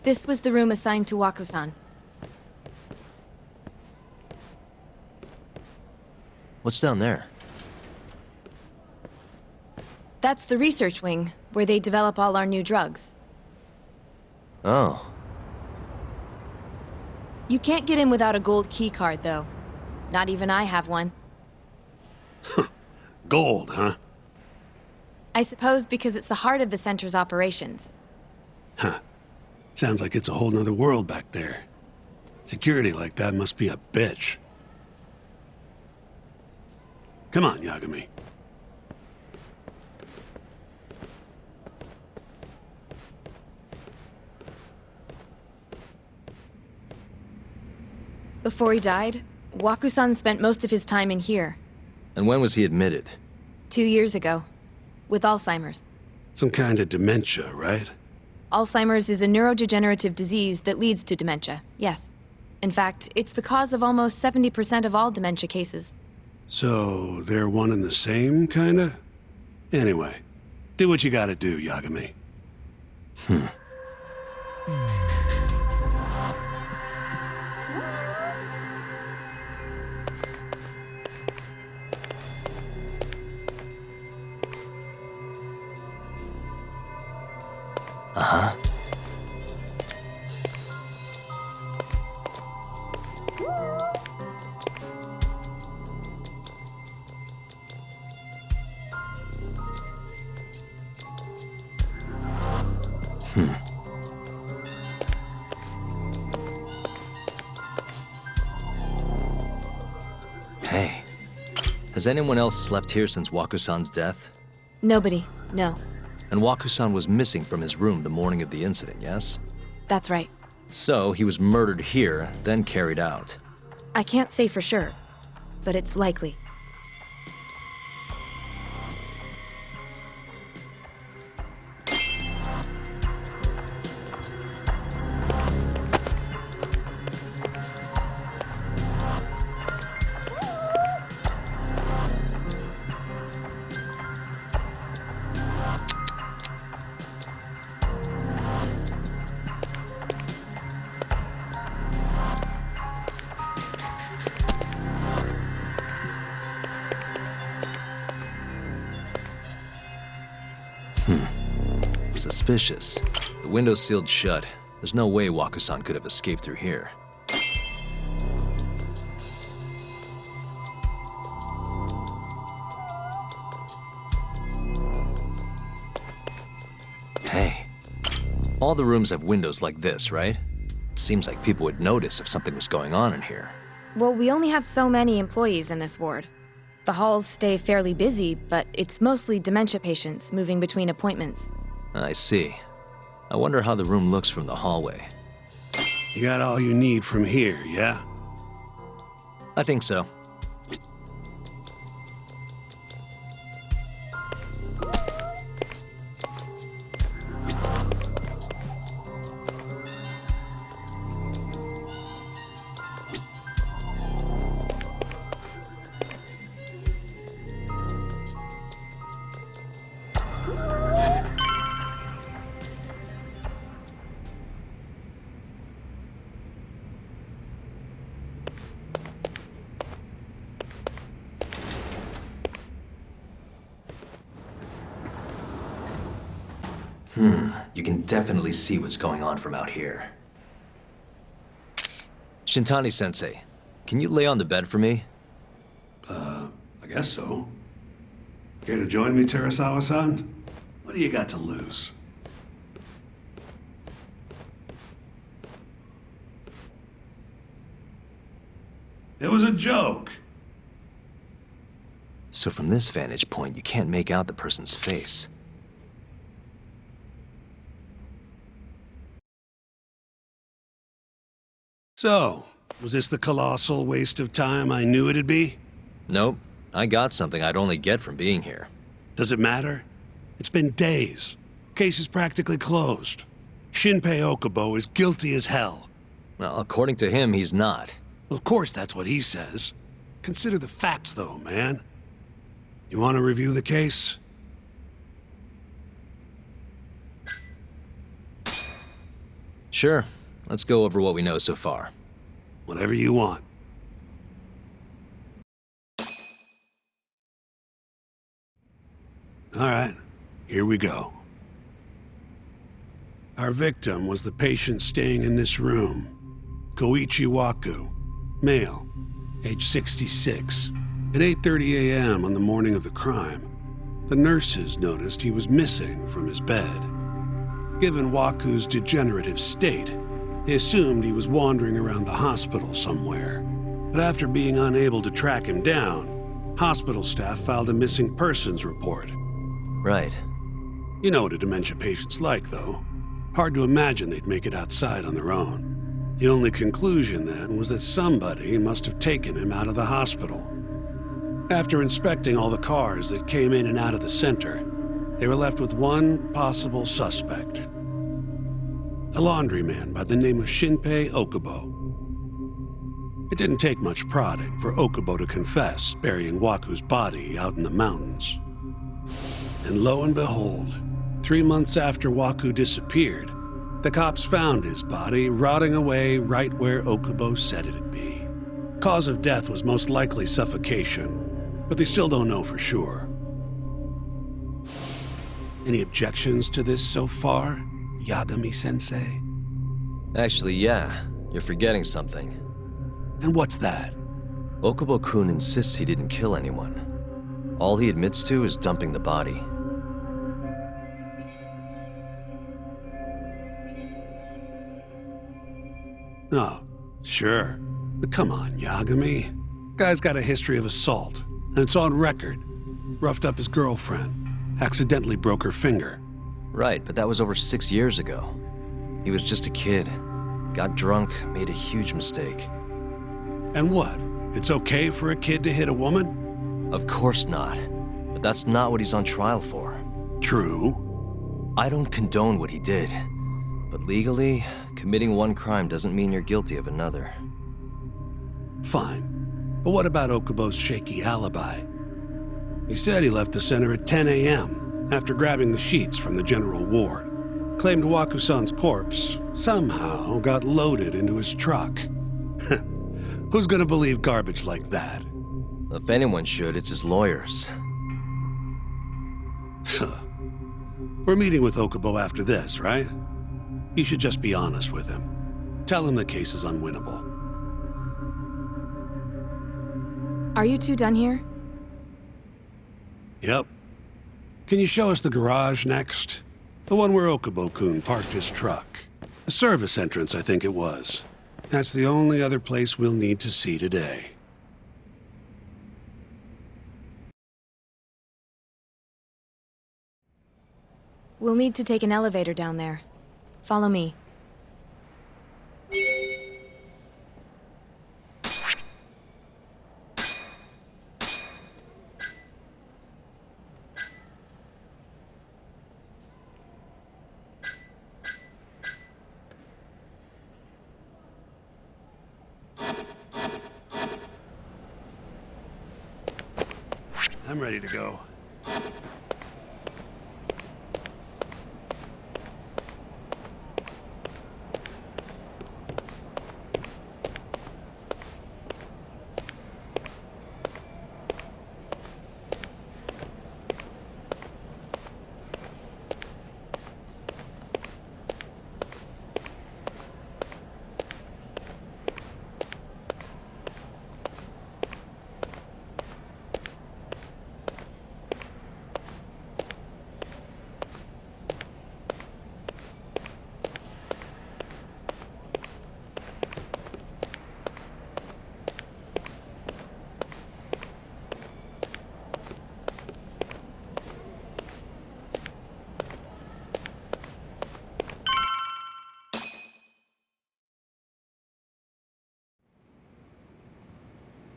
This was the room assigned to Waku-san. What's down there? That's the research wing, where they develop all our new drugs. Oh. You can't get in without a gold key card, though. Not even I have one. Gold, huh? I suppose because it's the heart of the center's operations. Huh. Sounds like it's a whole nother world back there. Security like that must be a bitch. Come on, Yagami. Before he died, Waku-san spent most of his time in here. And when was he admitted? 2 years ago. With Alzheimer's. Some kind of dementia, right? Alzheimer's is a neurodegenerative disease that leads to dementia, yes. In fact, it's the cause of almost 70% of all dementia cases. So, they're one and the same, kinda? Anyway, do what you gotta do, Yagami. Uh-huh. Hey, has anyone else slept here since Waku-san's death? Nobody, no. And Waku-san was missing from his room the morning of the incident, yes? That's right. So, he was murdered here, then carried out. I can't say for sure, but it's likely. Suspicious. The window's sealed shut. There's no way Waku-san could have escaped through here. Hey. All the rooms have windows like this, right? Seems like people would notice if something was going on in here. Well, we only have so many employees in this ward. The halls stay fairly busy, but it's mostly dementia patients moving between appointments. I see. I wonder how the room looks from the hallway. You got all you need from here, yeah? I think so. You can definitely see what's going on from out here. Shintani-sensei, can you lay on the bed for me? I guess so. Care to join me, Terasawa-san? What do you got to lose? It was a joke. So from this vantage point, you can't make out the person's face. So, was this the colossal waste of time I knew it'd be? Nope. I got something I'd only get from being here. Does it matter? It's been days. Case is practically closed. Shinpei Okubo is guilty as hell. Well, according to him, he's not. Of course that's what he says. Consider the facts, though, man. You want to review the case? Sure. Let's go over what we know so far. Whatever you want. All right, here we go. Our victim was the patient staying in this room, Koichi Waku, male, age 66. At 8:30 a.m. on the morning of the crime, the nurses noticed he was missing from his bed. Given Waku's degenerative state, they assumed he was wandering around the hospital somewhere. But after being unable to track him down, hospital staff filed a missing persons report. Right. You know what a dementia patient's like, though. Hard to imagine they'd make it outside on their own. The only conclusion then was that somebody must have taken him out of the hospital. After inspecting all the cars that came in and out of the center, they were left with one possible suspect. A laundryman by the name of Shinpei Okubo. It didn't take much prodding for Okubo to confess burying Waku's body out in the mountains. And lo and behold, 3 months after Waku disappeared, the cops found his body rotting away right where Okubo said it'd be. Cause of death was most likely suffocation, but they still don't know for sure. Any objections to this so far, Yagami-sensei? Actually, yeah. You're forgetting something. And what's that? Okubo-kun insists he didn't kill anyone. All he admits to is dumping the body. Oh, sure. But come on, Yagami. Guy's got a history of assault, and it's on record. Roughed up his girlfriend. Accidentally broke her finger. Right, but that was over 6 years ago. He was just a kid. Got drunk, made a huge mistake. And what? It's okay for a kid to hit a woman? Of course not. But that's not what he's on trial for. True. I don't condone what he did. But legally, committing one crime doesn't mean you're guilty of another. Fine. But what about Okubo's shaky alibi? He said he left the center at 10 a.m. after grabbing the sheets from the general ward. Claimed Waku-san's corpse somehow got loaded into his truck. Who's gonna believe garbage like that? If anyone should, it's his lawyers. We're meeting with Okubo after this, right? You should just be honest with him. Tell him the case is unwinnable. Are you two done here? Yep. Can you show us the garage next? The one where Okubo-kun parked his truck. The service entrance, I think it was. That's the only other place we'll need to see today. We'll need to take an elevator down there. Follow me. I'm ready to go.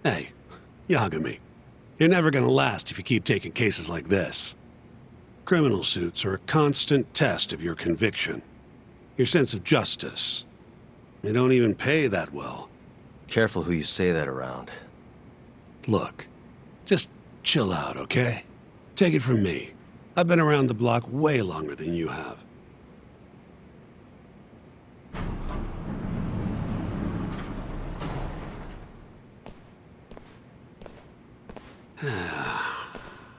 Hey, Yagami, you're never gonna last if you keep taking cases like this. Criminal suits are a constant test of your conviction, your sense of justice. They don't even pay that well. Careful who you say that around. Look, just chill out, okay? Take it from me. I've been around the block way longer than you have.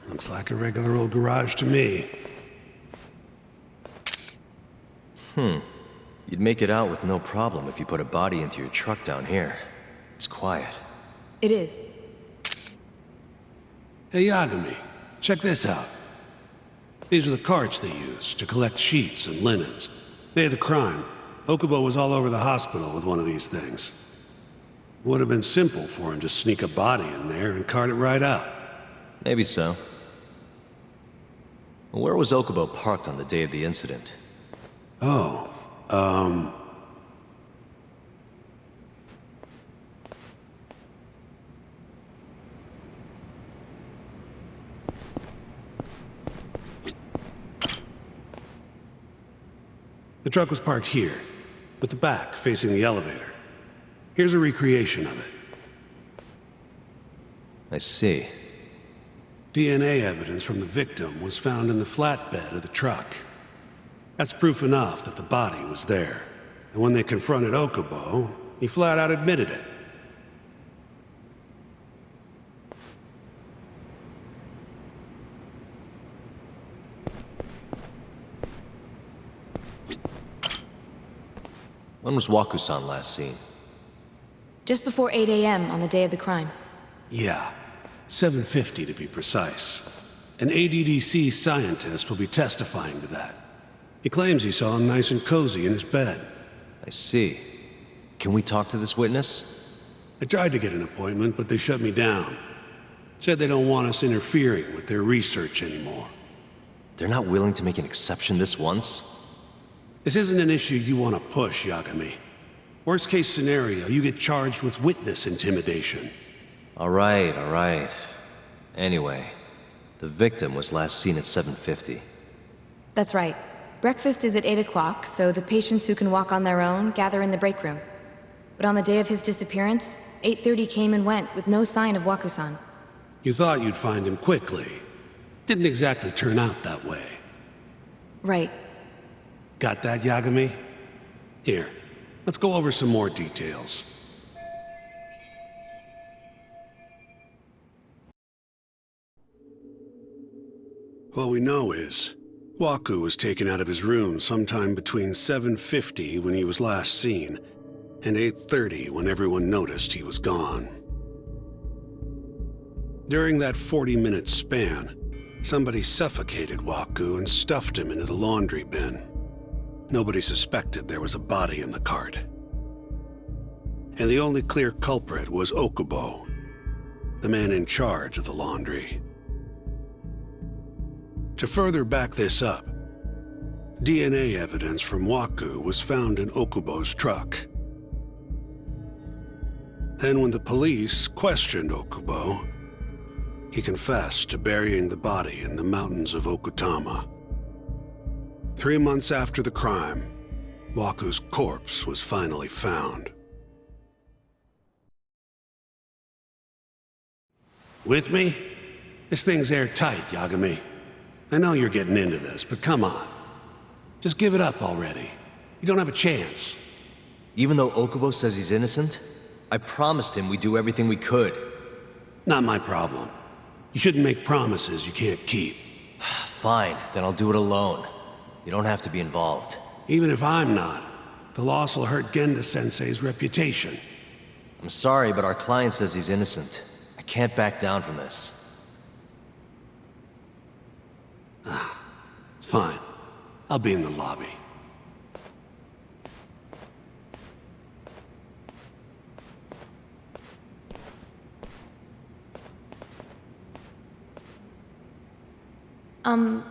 Looks like a regular old garage to me. You'd make it out with no problem if you put a body into your truck down here. It's quiet. It is. Hey, Yagami, check this out. These are the carts they use to collect sheets and linens. Day of the crime, Okubo was all over the hospital with one of these things. Would have been simple for him to sneak a body in there and cart it right out. Maybe so. Where was Okubo parked on the day of the incident? Oh, the truck was parked here, with the back facing the elevator. Here's a recreation of it. I see. DNA evidence from the victim was found in the flatbed of the truck. That's proof enough that the body was there. And when they confronted Okubo, he flat out admitted it. When was Waku-san last seen? Just before 8 a.m. on the day of the crime. Yeah, 7:50 to be precise. An ADDC scientist will be testifying to that. He claims he saw him nice and cozy in his bed. I see. Can we talk to this witness? I tried to get an appointment, but they shut me down. Said they don't want us interfering with their research anymore. They're not willing to make an exception this once? This isn't an issue you want to push, Yagami. Worst case scenario, you get charged with witness intimidation. All right. Anyway, the victim was last seen at 7:50. That's right. Breakfast is at 8 o'clock, so the patients who can walk on their own gather in the break room. But on the day of his disappearance, 8:30 came and went with no sign of Waku-san. You thought you'd find him quickly. Didn't exactly turn out that way. Right. Got that, Yagami? Here, let's go over some more details. What we know is, Waku was taken out of his room sometime between 7:50 when he was last seen, and 8:30 when everyone noticed he was gone. During that 40-minute span, somebody suffocated Waku and stuffed him into the laundry bin. Nobody suspected there was a body in the cart. And the only clear culprit was Okubo, the man in charge of the laundry. To further back this up, DNA evidence from Waku was found in Okubo's truck. Then when the police questioned Okubo, he confessed to burying the body in the mountains of Okutama. 3 months after the crime, Waku's corpse was finally found. With me? This thing's airtight, Yagami. I know you're getting into this, but come on. Just give it up already. You don't have a chance. Even though Okubo says he's innocent, I promised him we'd do everything we could. Not my problem. You shouldn't make promises you can't keep. Fine, then I'll do it alone. You don't have to be involved. Even if I'm not, the loss will hurt Genda-sensei's reputation. I'm sorry, but our client says he's innocent. I can't back down from this. Fine. I'll be in the lobby.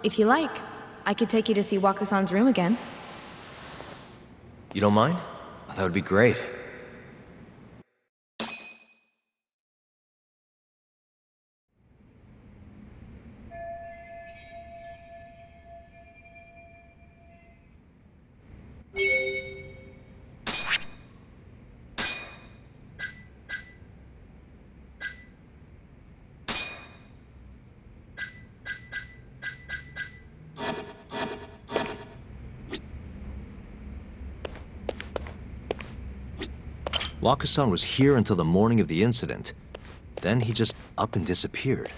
If you like, I could take you to see Waku-san's room again. You don't mind? That would be great. Waku-san was here until the morning of the incident. Then he just up and disappeared.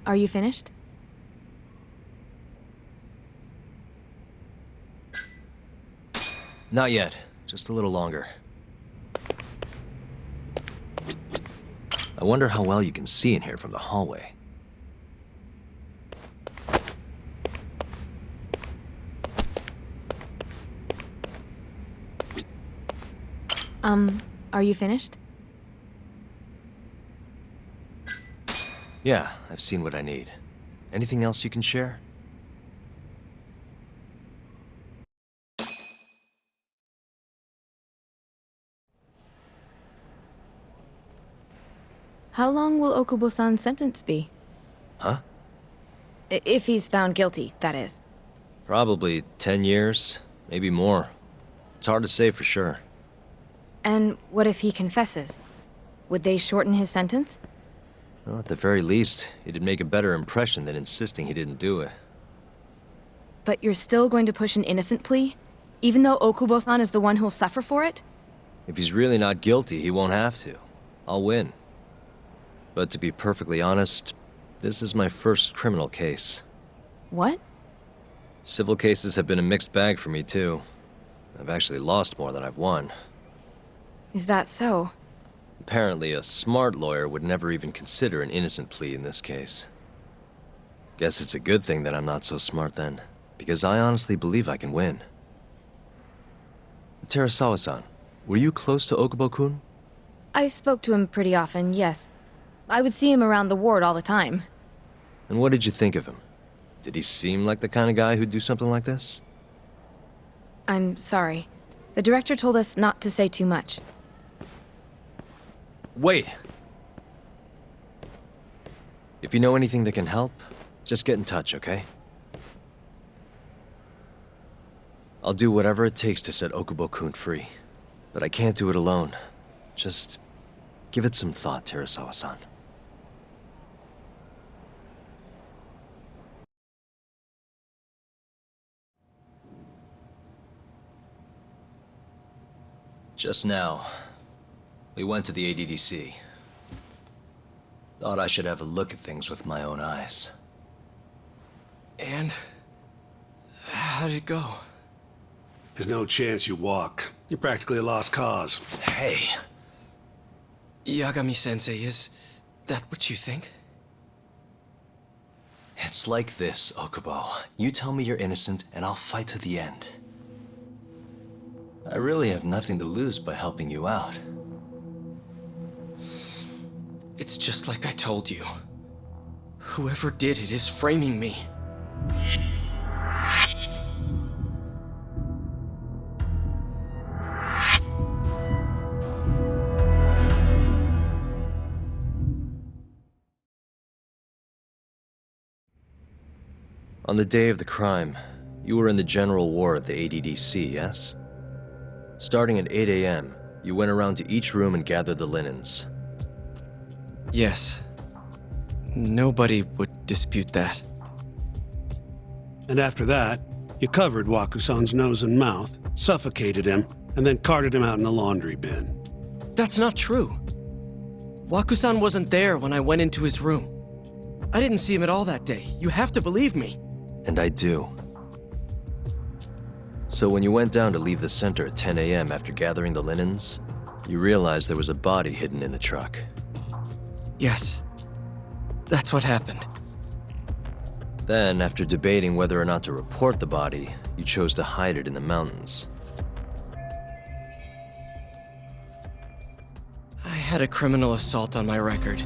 Are you finished? Not yet. Just a little longer. I wonder how well you can see in here from the hallway. Are you finished? Yeah, I've seen what I need. Anything else you can share? How long will Okubo-san's sentence be? Huh? If he's found guilty, that is. Probably 10 years, maybe more. It's hard to say for sure. And what if he confesses? Would they shorten his sentence? Well, at the very least, it'd make a better impression than insisting he didn't do it. But you're still going to push an innocent plea? Even though Okubo-san is the one who'll suffer for it? If he's really not guilty, he won't have to. I'll win. But to be perfectly honest, this is my first criminal case. What? Civil cases have been a mixed bag for me, too. I've actually lost more than I've won. Is that so? Apparently, a smart lawyer would never even consider an innocent plea in this case. Guess it's a good thing that I'm not so smart then, because I honestly believe I can win. Terasawa-san, were you close to Okubo-kun? I spoke to him pretty often, yes. I would see him around the ward all the time. And what did you think of him? Did he seem like the kind of guy who'd do something like this? I'm sorry. The director told us not to say too much. Wait! If you know anything that can help, just get in touch, okay? I'll do whatever it takes to set Okubo-kun free. But I can't do it alone. Just give it some thought, Terasawa-san. Just now, we went to the ADDC. Thought I should have a look at things with my own eyes. And? How did it go? There's no chance you walk. You're practically a lost cause. Hey! Yagami-sensei, is that what you think? It's like this, Okubo. You tell me you're innocent, and I'll fight to the end. I really have nothing to lose by helping you out. It's just like I told you. Whoever did it is framing me. On the day of the crime, you were in the general ward at the ADDC, yes? Starting at 8 a.m., you went around to each room and gathered the linens. Yes. Nobody would dispute that. And after that, you covered Waku-san's nose and mouth, suffocated him, and then carted him out in the laundry bin. That's not true. Waku-san wasn't there when I went into his room. I didn't see him at all that day. You have to believe me. And I do. So when you went down to leave the center at 10 a.m. after gathering the linens, you realized there was a body hidden in the truck. Yes. That's what happened. Then, after debating whether or not to report the body, you chose to hide it in the mountains. I had a criminal assault on my record.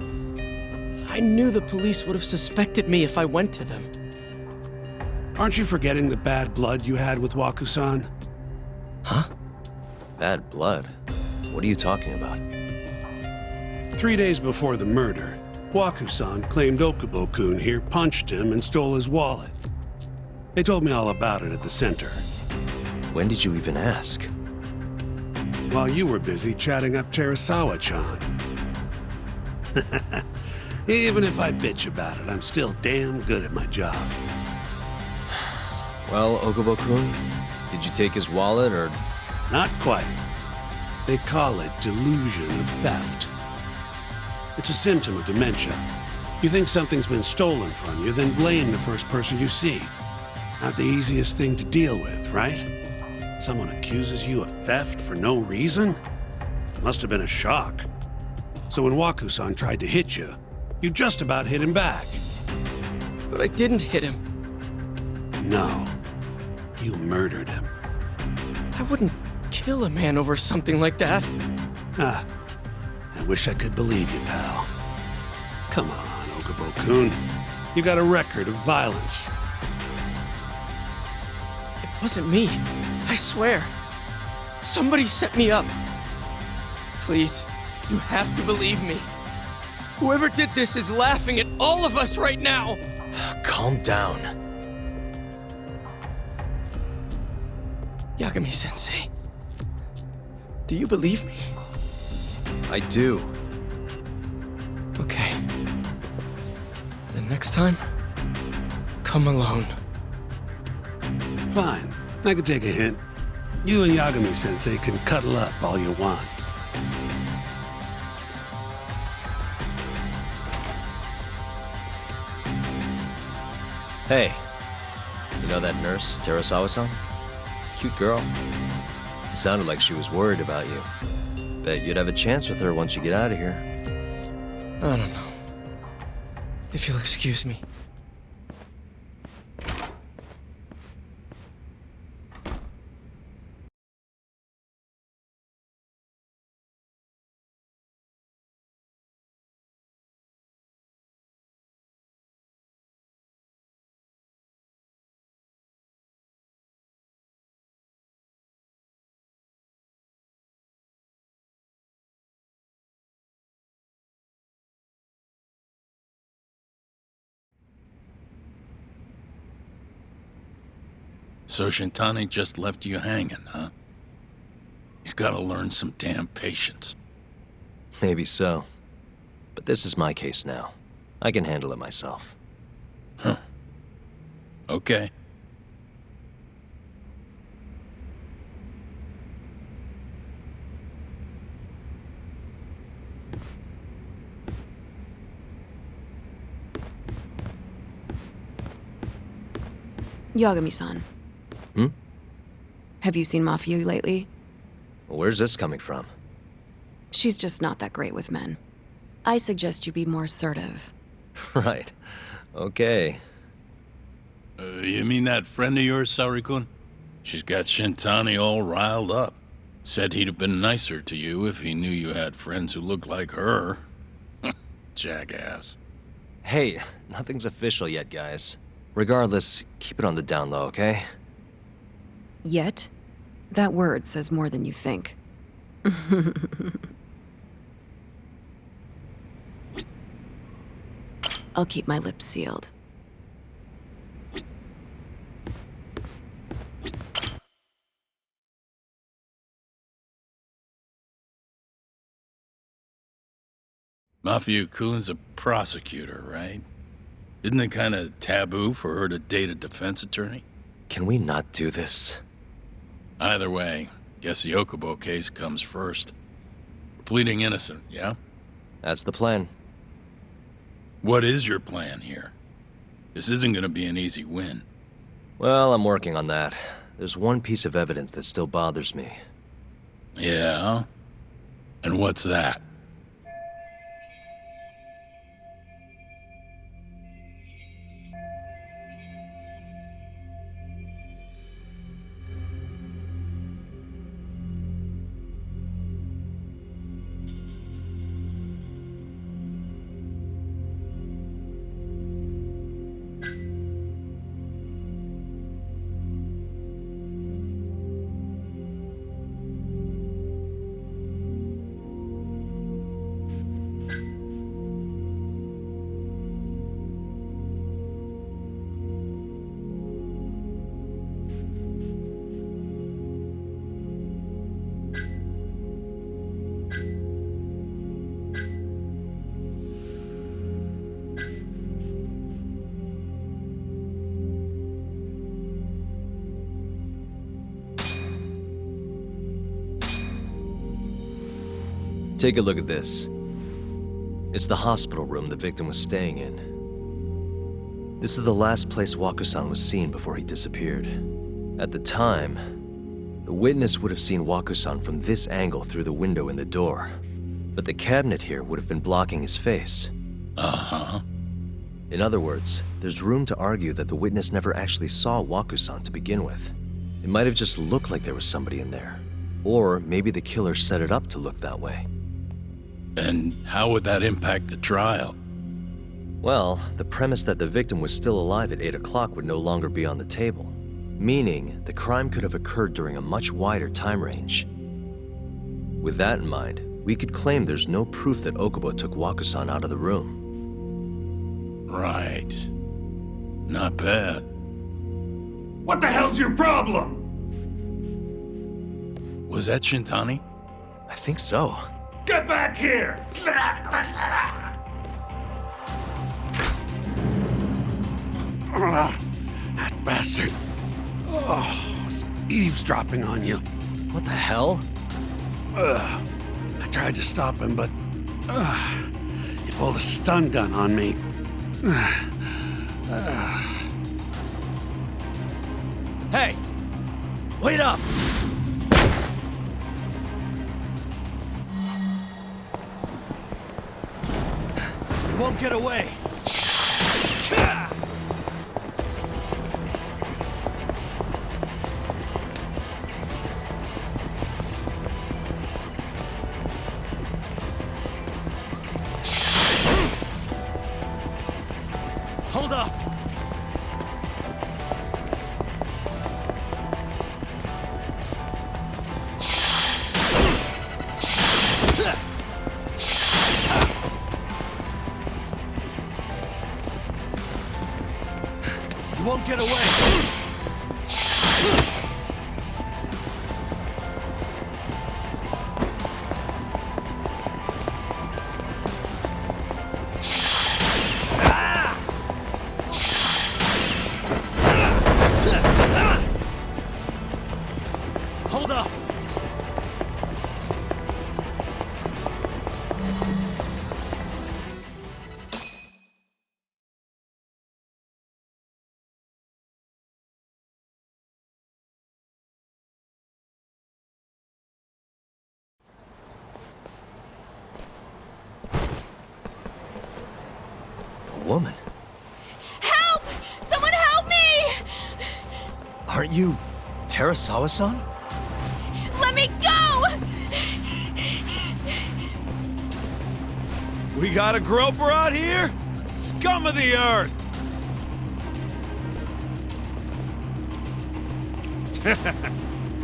I knew the police would have suspected me if I went to them. Aren't you forgetting the bad blood you had with Waku-san? Huh? Bad blood? What are you talking about? 3 days before the murder, Waku-san claimed Okubo-kun here punched him and stole his wallet. They told me all about it at the center. When did you even ask? While you were busy chatting up Terasawa-chan. Even if I bitch about it, I'm still damn good at my job. Well, Okubo-kun, did you take his wallet or... Not quite. They call it delusion of theft. It's a symptom of dementia. You think something's been stolen from you, then blame the first person you see. Not the easiest thing to deal with, right? Someone accuses you of theft for no reason? Must have been a shock. So when Waku-san tried to hit you, you just about hit him back. But I didn't hit him. No. You murdered him. I wouldn't kill a man over something like that. Ah, I wish I could believe you, pal. Come on, Okubo-kun. You got a record of violence. It wasn't me. I swear. Somebody set me up. Please, you have to believe me. Whoever did this is laughing at all of us right now. Calm down. Yagami-sensei, do you believe me? I do. Okay. Then next time, come alone. Fine. I can take a hint. You and Yagami-sensei can cuddle up all you want. Hey, you know that nurse, Terasawa-san? Cute girl. Sounded like she was worried about you. Bet you'd have a chance with her once you get out of here. I don't know. If you'll excuse me. So Shintani just left you hanging, huh? He's gotta learn some damn patience. Maybe so. But this is my case now. I can handle it myself. Huh. Okay. Yagami-san. Hmm? Have you seen Mafia lately? Where's this coming from? She's just not that great with men. I suggest you be more assertive. Right. Okay. You mean that friend of yours, Saori-kun? She's got Shintani all riled up. Said he'd have been nicer to you if he knew you had friends who looked like her. Jackass. Hey, nothing's official yet, guys. Regardless, keep it on the down low, okay? Yet? That word says more than you think. I'll keep my lips sealed. Mafia-kun's a prosecutor, right? Isn't it kind of taboo for her to date a defense attorney? Can we not do this? Either way, guess the Okubo case comes first. We're pleading innocent, yeah? That's the plan. What is your plan here? This isn't gonna be an easy win. Well, I'm working on that. There's one piece of evidence that still bothers me. Yeah? And what's that? Take a look at this. It's the hospital room the victim was staying in. This is the last place Waku-san was seen before he disappeared. At the time, the witness would have seen Waku-san from this angle through the window in the door. But the cabinet here would have been blocking his face. Uh-huh. In other words, there's room to argue that the witness never actually saw Waku-san to begin with. It might have just looked like there was somebody in there. Or maybe the killer set it up to look that way. And how would that impact the trial? Well, the premise that the victim was still alive at 8 o'clock would no longer be on the table. Meaning, the crime could have occurred during a much wider time range. With that in mind, we could claim there's no proof that Okubo took Waku-san out of the room. Right. Not bad. What the hell's your problem? Was that Shintani? I think so. Get back here! That bastard. Oh, he's eavesdropping on you. What the hell? I tried to stop him, but he pulled a stun gun on me. Hey! Wait up! You won't get away! Hold up! You won't get away! Hold up! A woman? Help! Someone help me! Aren't you Terasawa-san? Let me go! We got a groper out here? Scum of the earth!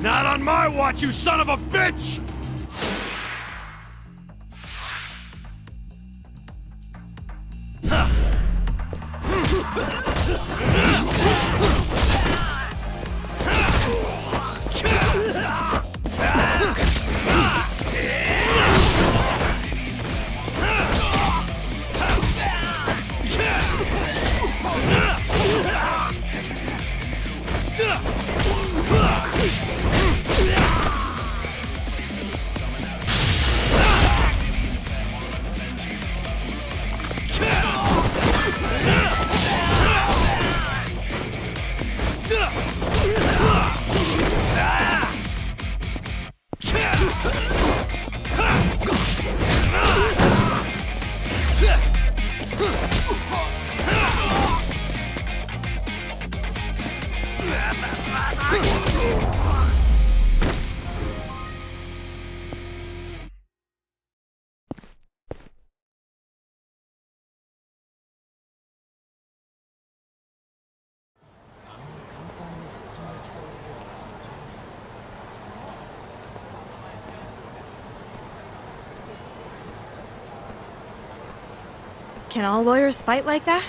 Not on my watch, you son of a bitch! Can all lawyers fight like that?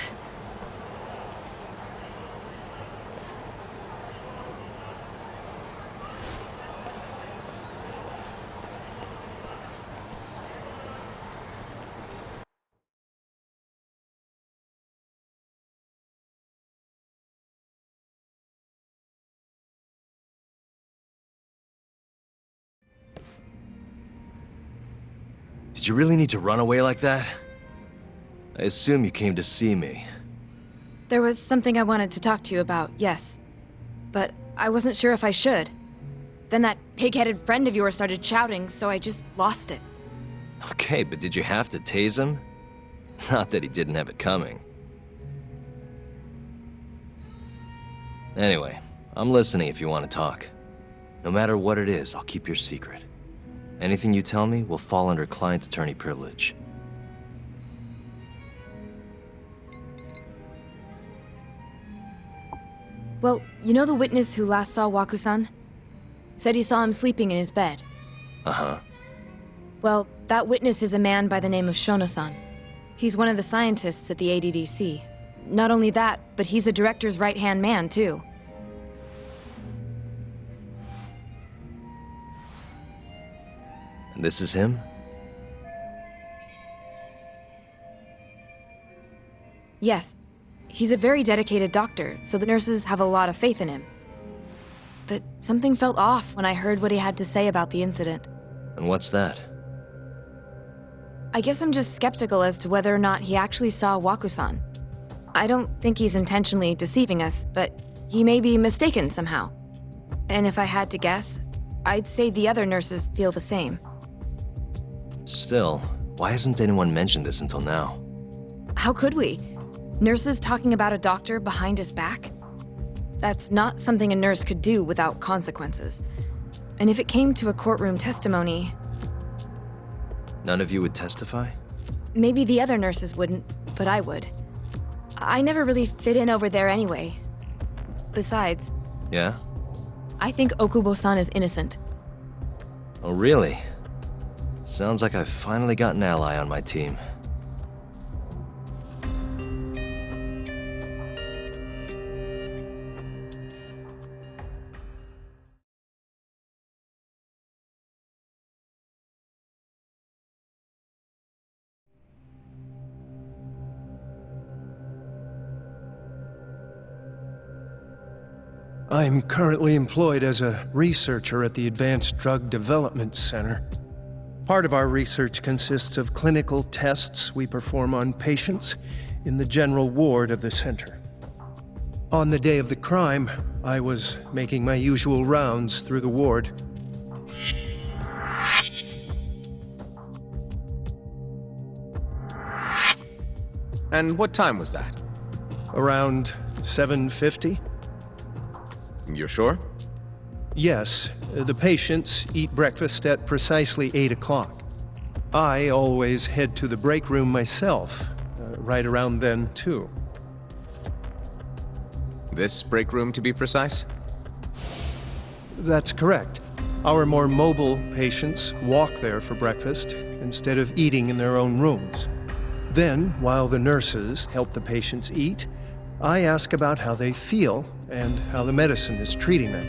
Did you really need to run away like that? I assume you came to see me. There was something I wanted to talk to you about, yes. But I wasn't sure if I should. Then that pig-headed friend of yours started shouting, so I just lost it. Okay, but did you have to tase him? Not that he didn't have it coming. Anyway, I'm listening if you want to talk. No matter what it is, I'll keep your secret. Anything you tell me will fall under client attorney privilege. Well, you know the witness who last saw Waku-san? Said he saw him sleeping in his bed. Uh-huh. Well, that witness is a man by the name of Shono-san. He's one of the scientists at the ADDC. Not only that, but he's the director's right-hand man, too. And this is him? Yes. He's a very dedicated doctor, so the nurses have a lot of faith in him. But something felt off when I heard what he had to say about the incident. And what's that? I guess I'm just skeptical as to whether or not he actually saw Waku-san. I don't think he's intentionally deceiving us, but he may be mistaken somehow. And if I had to guess, I'd say the other nurses feel the same. Still, why hasn't anyone mentioned this until now? How could we? Nurses talking about a doctor behind his back? That's not something a nurse could do without consequences. And if it came to a courtroom testimony... None of you would testify? Maybe the other nurses wouldn't, but I would. I never really fit in over there anyway. Besides... Yeah? I think Okubo-san is innocent. Oh, really? Sounds like I've finally got an ally on my team. I'm currently employed as a researcher at the Advanced Drug Development Center. Part of our research consists of clinical tests we perform on patients in the general ward of the center. On the day of the crime, I was making my usual rounds through the ward. And what time was that? Around 7:50? You're sure? Yes, the patients eat breakfast at precisely 8 o'clock. I always head to the break room myself, right around then, too. This break room, to be precise? That's correct. Our more mobile patients walk there for breakfast instead of eating in their own rooms. Then, while the nurses help the patients eat, I ask about how they feel and how the medicine is treating them.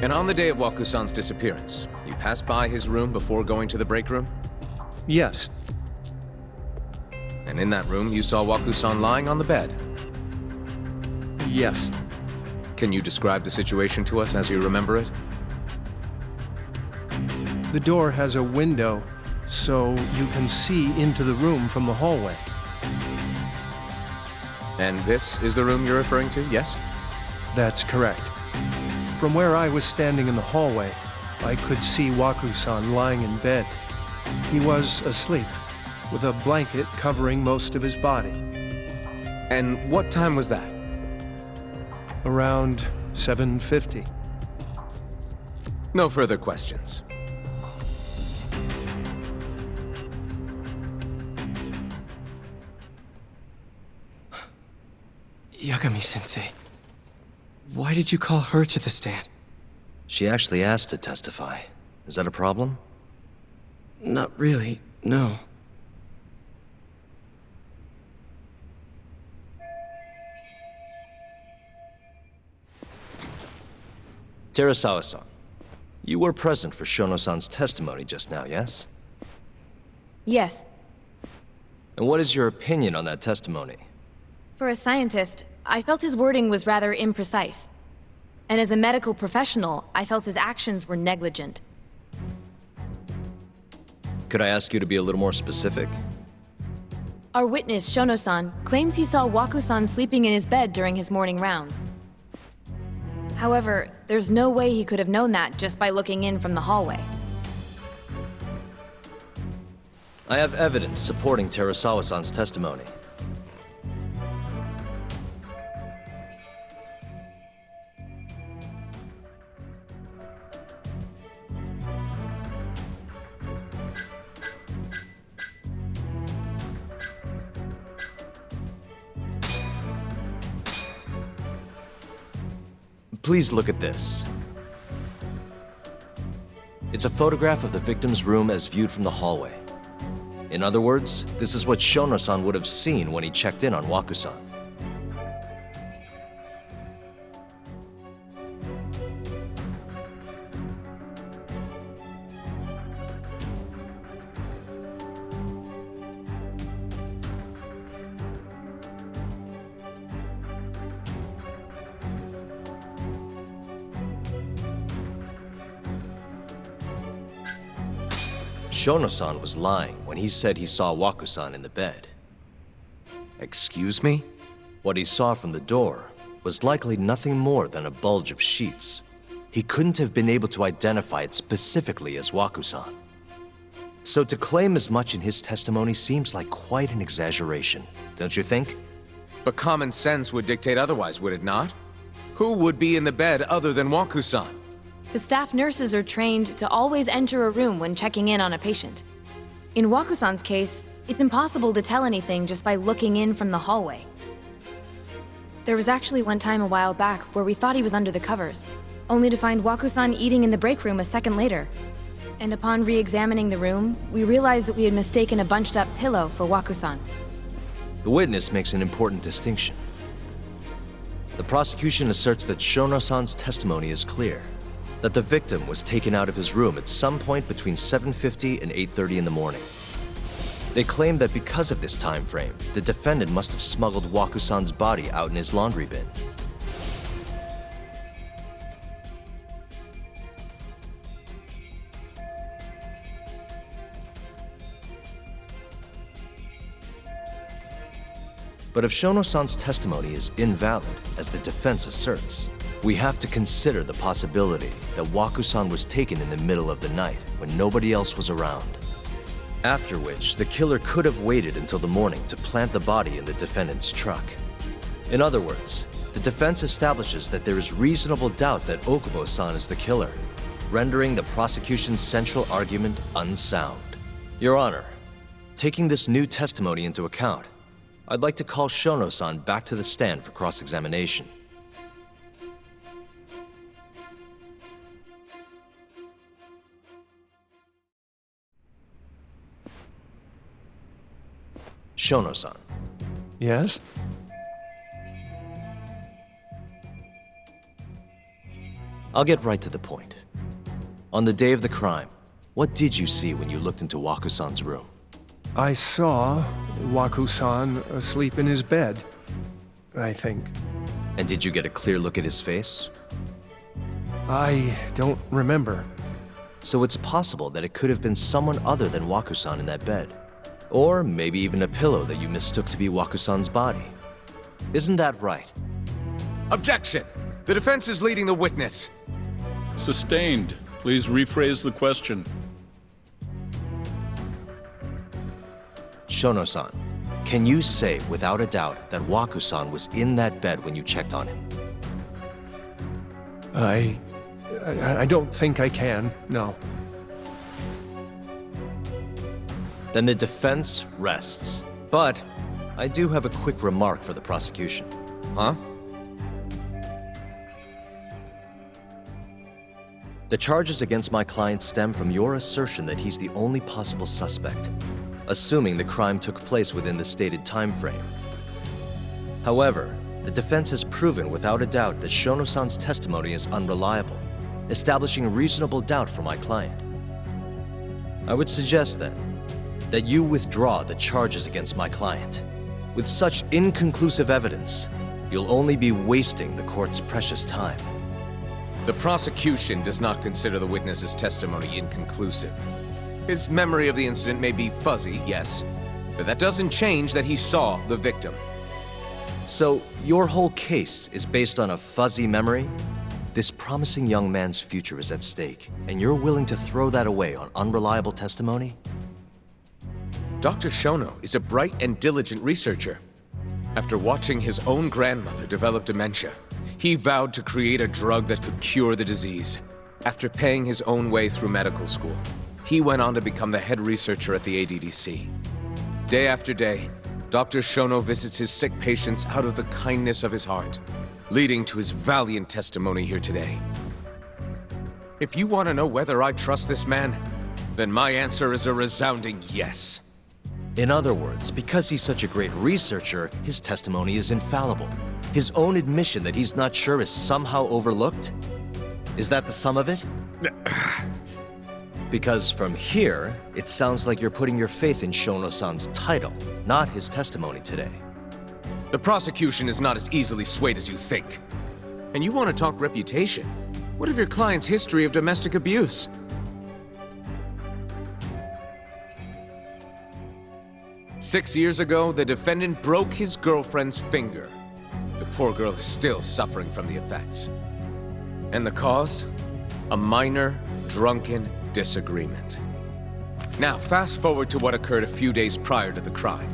And on the day of Waku-san's disappearance, you passed by his room before going to the break room? Yes. And in that room, you saw Waku-san lying on the bed? Yes. Can you describe the situation to us as you remember it? The door has a window, so you can see into the room from the hallway. And this is the room you're referring to, yes? That's correct. From where I was standing in the hallway, I could see Waku-san lying in bed. He was asleep, with a blanket covering most of his body. And what time was that? Around 7:50. No further questions. Yagami-sensei, why did you call her to the stand? She actually asked to testify. Is that a problem? Not really, no. Terasawa-san, you were present for Shono-san's testimony just now, yes? Yes. And what is your opinion on that testimony? For a scientist, I felt his wording was rather imprecise. And as a medical professional, I felt his actions were negligent. Could I ask you to be a little more specific? Our witness, Shono-san, claims he saw Waku-san sleeping in his bed during his morning rounds. However, there's no way he could have known that just by looking in from the hallway. I have evidence supporting Terasawa-san's testimony. Please look at this. It's a photograph of the victim's room as viewed from the hallway. In other words, this is what Shono-san would have seen when he checked in on Waku-san. Shono-san was lying when he said he saw Waku-san in the bed. Excuse me? What he saw from the door was likely nothing more than a bulge of sheets. He couldn't have been able to identify it specifically as Waku-san. So to claim as much in his testimony seems like quite an exaggeration, don't you think? But common sense would dictate otherwise, would it not? Who would be in the bed other than Waku-san? The staff nurses are trained to always enter a room when checking in on a patient. In Waku-san's case, it's impossible to tell anything just by looking in from the hallway. There was actually one time a while back where we thought he was under the covers, only to find Waku-san eating in the break room a second later. And upon re-examining the room, we realized that we had mistaken a bunched-up pillow for Waku-san. The witness makes an important distinction. The prosecution asserts that Shono-san's testimony is clear, that the victim was taken out of his room at some point between 7:50 and 8:30 in the morning. They claim that because of this time frame, the defendant must have smuggled Waku-san's body out in his laundry bin. But if Shono-san's testimony is invalid, as the defense asserts, we have to consider the possibility that Waku-san was taken in the middle of the night when nobody else was around. After which, the killer could have waited until the morning to plant the body in the defendant's truck. In other words, the defense establishes that there is reasonable doubt that Okubo-san is the killer, rendering the prosecution's central argument unsound. Your Honor, taking this new testimony into account, I'd like to call Shono-san back to the stand for cross-examination. Shono-san. Yes? I'll get right to the point. On the day of the crime, what did you see when you looked into Waku-san's room? I saw Waku-san asleep in his bed, I think. And did you get a clear look at his face? I don't remember. So it's possible that it could have been someone other than Waku-san in that bed. Or maybe even a pillow that you mistook to be Waku-san's body. Isn't that right? Objection! The defense is leading the witness. Sustained. Please rephrase the question. Shono-san, can you say without a doubt that Waku-san was in that bed when you checked on him? I don't think I can, no. Then the defense rests. But I do have a quick remark for the prosecution. Huh? The charges against my client stem from your assertion that he's the only possible suspect, assuming the crime took place within the stated time frame. However, the defense has proven without a doubt that Shono-san's testimony is unreliable, establishing reasonable doubt for my client. I would suggest then that you withdraw the charges against my client. With such inconclusive evidence, you'll only be wasting the court's precious time. The prosecution does not consider the witness's testimony inconclusive. His memory of the incident may be fuzzy, yes, but that doesn't change that he saw the victim. So, your whole case is based on a fuzzy memory? This promising young man's future is at stake, and you're willing to throw that away on unreliable testimony? Dr. Shono is a bright and diligent researcher. After watching his own grandmother develop dementia, he vowed to create a drug that could cure the disease. After paying his own way through medical school, he went on to become the head researcher at the ADDC. Day after day, Dr. Shono visits his sick patients out of the kindness of his heart, leading to his valiant testimony here today. If you want to know whether I trust this man, then my answer is a resounding yes. In other words, because he's such a great researcher, his testimony is infallible. His own admission that he's not sure is somehow overlooked? Is that the sum of it? Because from here, it sounds like you're putting your faith in Shono-san's title, not his testimony today. The prosecution is not as easily swayed as you think. And you want to talk reputation? What of your client's history of domestic abuse? Six years ago, the defendant broke his girlfriend's finger. The poor girl is still suffering from the effects. And the cause? A minor, drunken disagreement. Now, fast forward to what occurred a few days prior to the crime.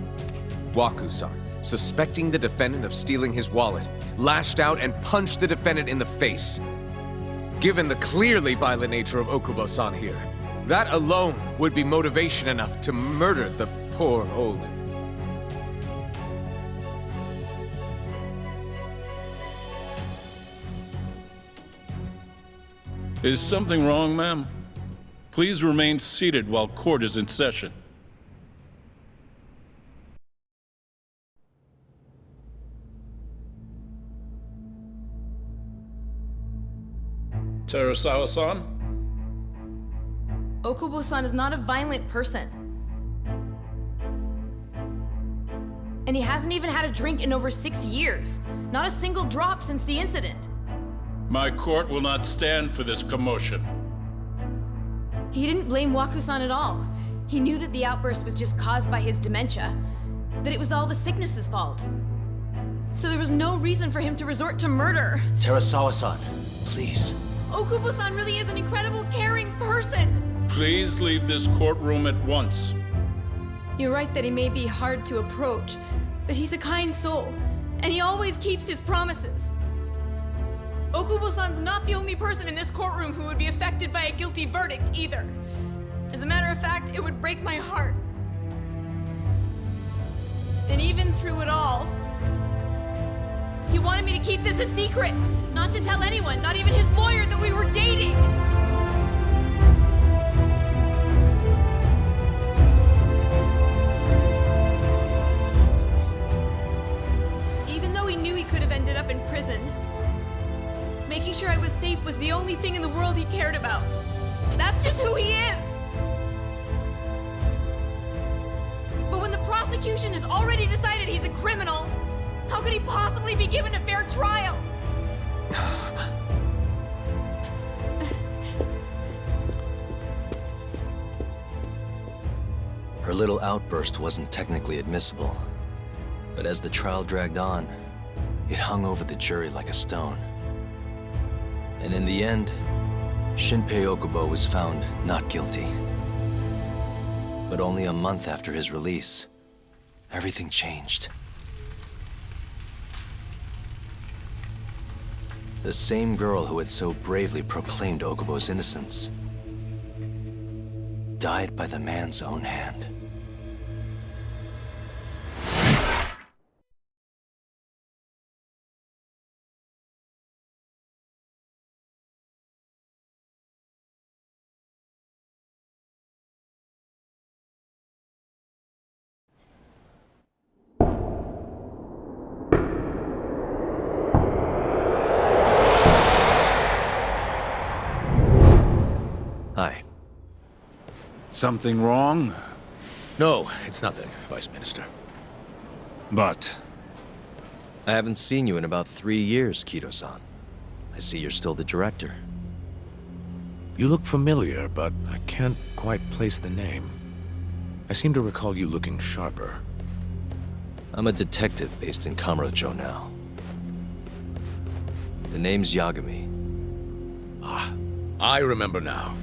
Waku-san, suspecting the defendant of stealing his wallet, lashed out and punched the defendant in the face. Given the clearly violent nature of Okubo-san here, that alone would be motivation enough to murder the poor old... Is something wrong, ma'am? Please remain seated while court is in session. Terasawa-san? Okubo-san is not a violent person. And he hasn't even had a drink in over 6 years. Not a single drop since the incident. My court will not stand for this commotion. He didn't blame Waku-san at all. He knew that the outburst was just caused by his dementia, that it was all the sickness's fault. So there was no reason for him to resort to murder. Terasawa-san, please. Okubo-san really is an incredible, caring person. Please leave this courtroom at once. You're right that he may be hard to approach, but he's a kind soul, and he always keeps his promises. Okubo-san's not the only person in this courtroom who would be affected by a guilty verdict, either. As a matter of fact, it would break my heart. And even through it all, he wanted me to keep this a secret, not to tell anyone, not even his lawyer, that we were dating. Even though he knew he could have ended up in prison, making sure I was safe was the only thing in the world he cared about. That's just who he is! But when the prosecution has already decided he's a criminal, how could he possibly be given a fair trial? Her little outburst wasn't technically admissible, but as the trial dragged on, it hung over the jury like a stone. And in the end, Shinpei Okubo was found not guilty. But only a month after his release, everything changed. The same girl who had so bravely proclaimed Okubo's innocence died by the man's own hand. Hi. Something wrong? No, it's nothing, Vice Minister. But... I haven't seen you in about 3 years, Kido-san. I see you're still the director. You look familiar, but I can't quite place the name. I seem to recall you looking sharper. I'm a detective based in Kamurocho now. The name's Yagami. Ah, I remember now.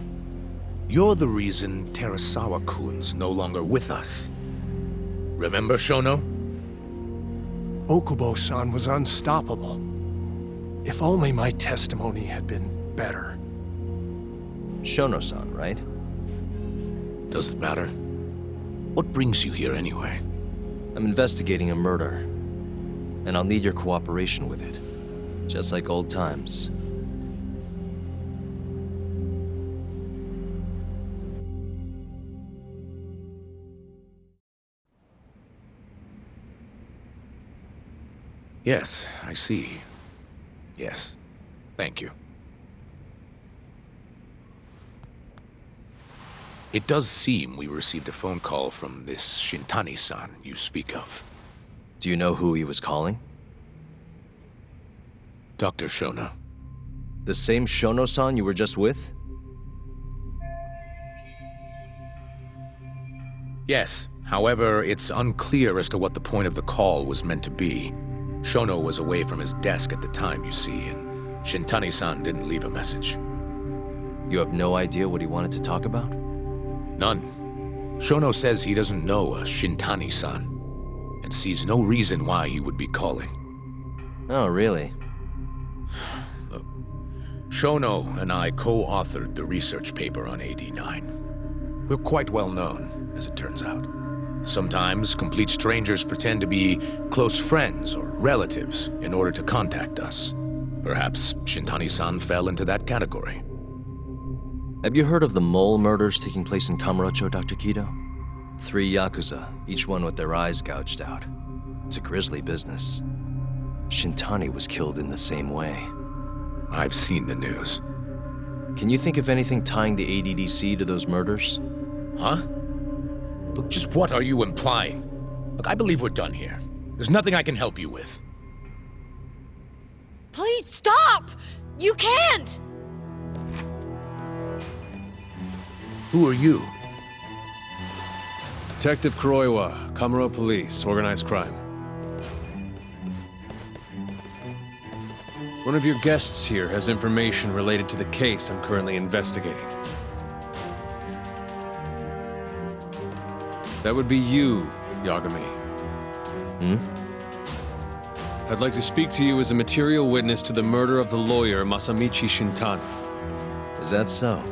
You're the reason Terasawa-kun's no longer with us. Remember, Shono? Okubo-san was unstoppable. If only my testimony had been better. Shono-san, right? Does it matter? What brings you here anyway? I'm investigating a murder, and I'll need your cooperation with it. Just like old times. Yes, I see. Yes. Thank you. It does seem we received a phone call from this Shintani-san you speak of. Do you know who he was calling? Dr. Shono. The same Shono-san you were just with? Yes. However, it's unclear as to what the point of the call was meant to be. Shono was away from his desk at the time, you see, and Shintani-san didn't leave a message. You have no idea what he wanted to talk about? None. Shono says he doesn't know a Shintani-san, and sees no reason why he would be calling. Oh, really? Shono and I co-authored the research paper on AD9. We're quite well known, as it turns out. Sometimes, complete strangers pretend to be close friends or relatives in order to contact us. Perhaps Shintani-san fell into that category. Have you heard of the mole murders taking place in Kamurocho, Dr. Kido? 3 Yakuza, each one with their eyes gouged out. It's a grisly business. Shintani was killed in the same way. I've seen the news. Can you think of anything tying the ADDC to those murders? Huh? Look, just what are you implying? Look, I believe we're done here. There's nothing I can help you with. Please stop! You can't! Who are you? Detective Kuroiwa, Kamuro Police, Organized Crime. One of your guests here has information related to the case I'm currently investigating. That would be you, Yagami. I'd like to speak to you as a material witness to the murder of the lawyer Masamichi Shintani. Is that so?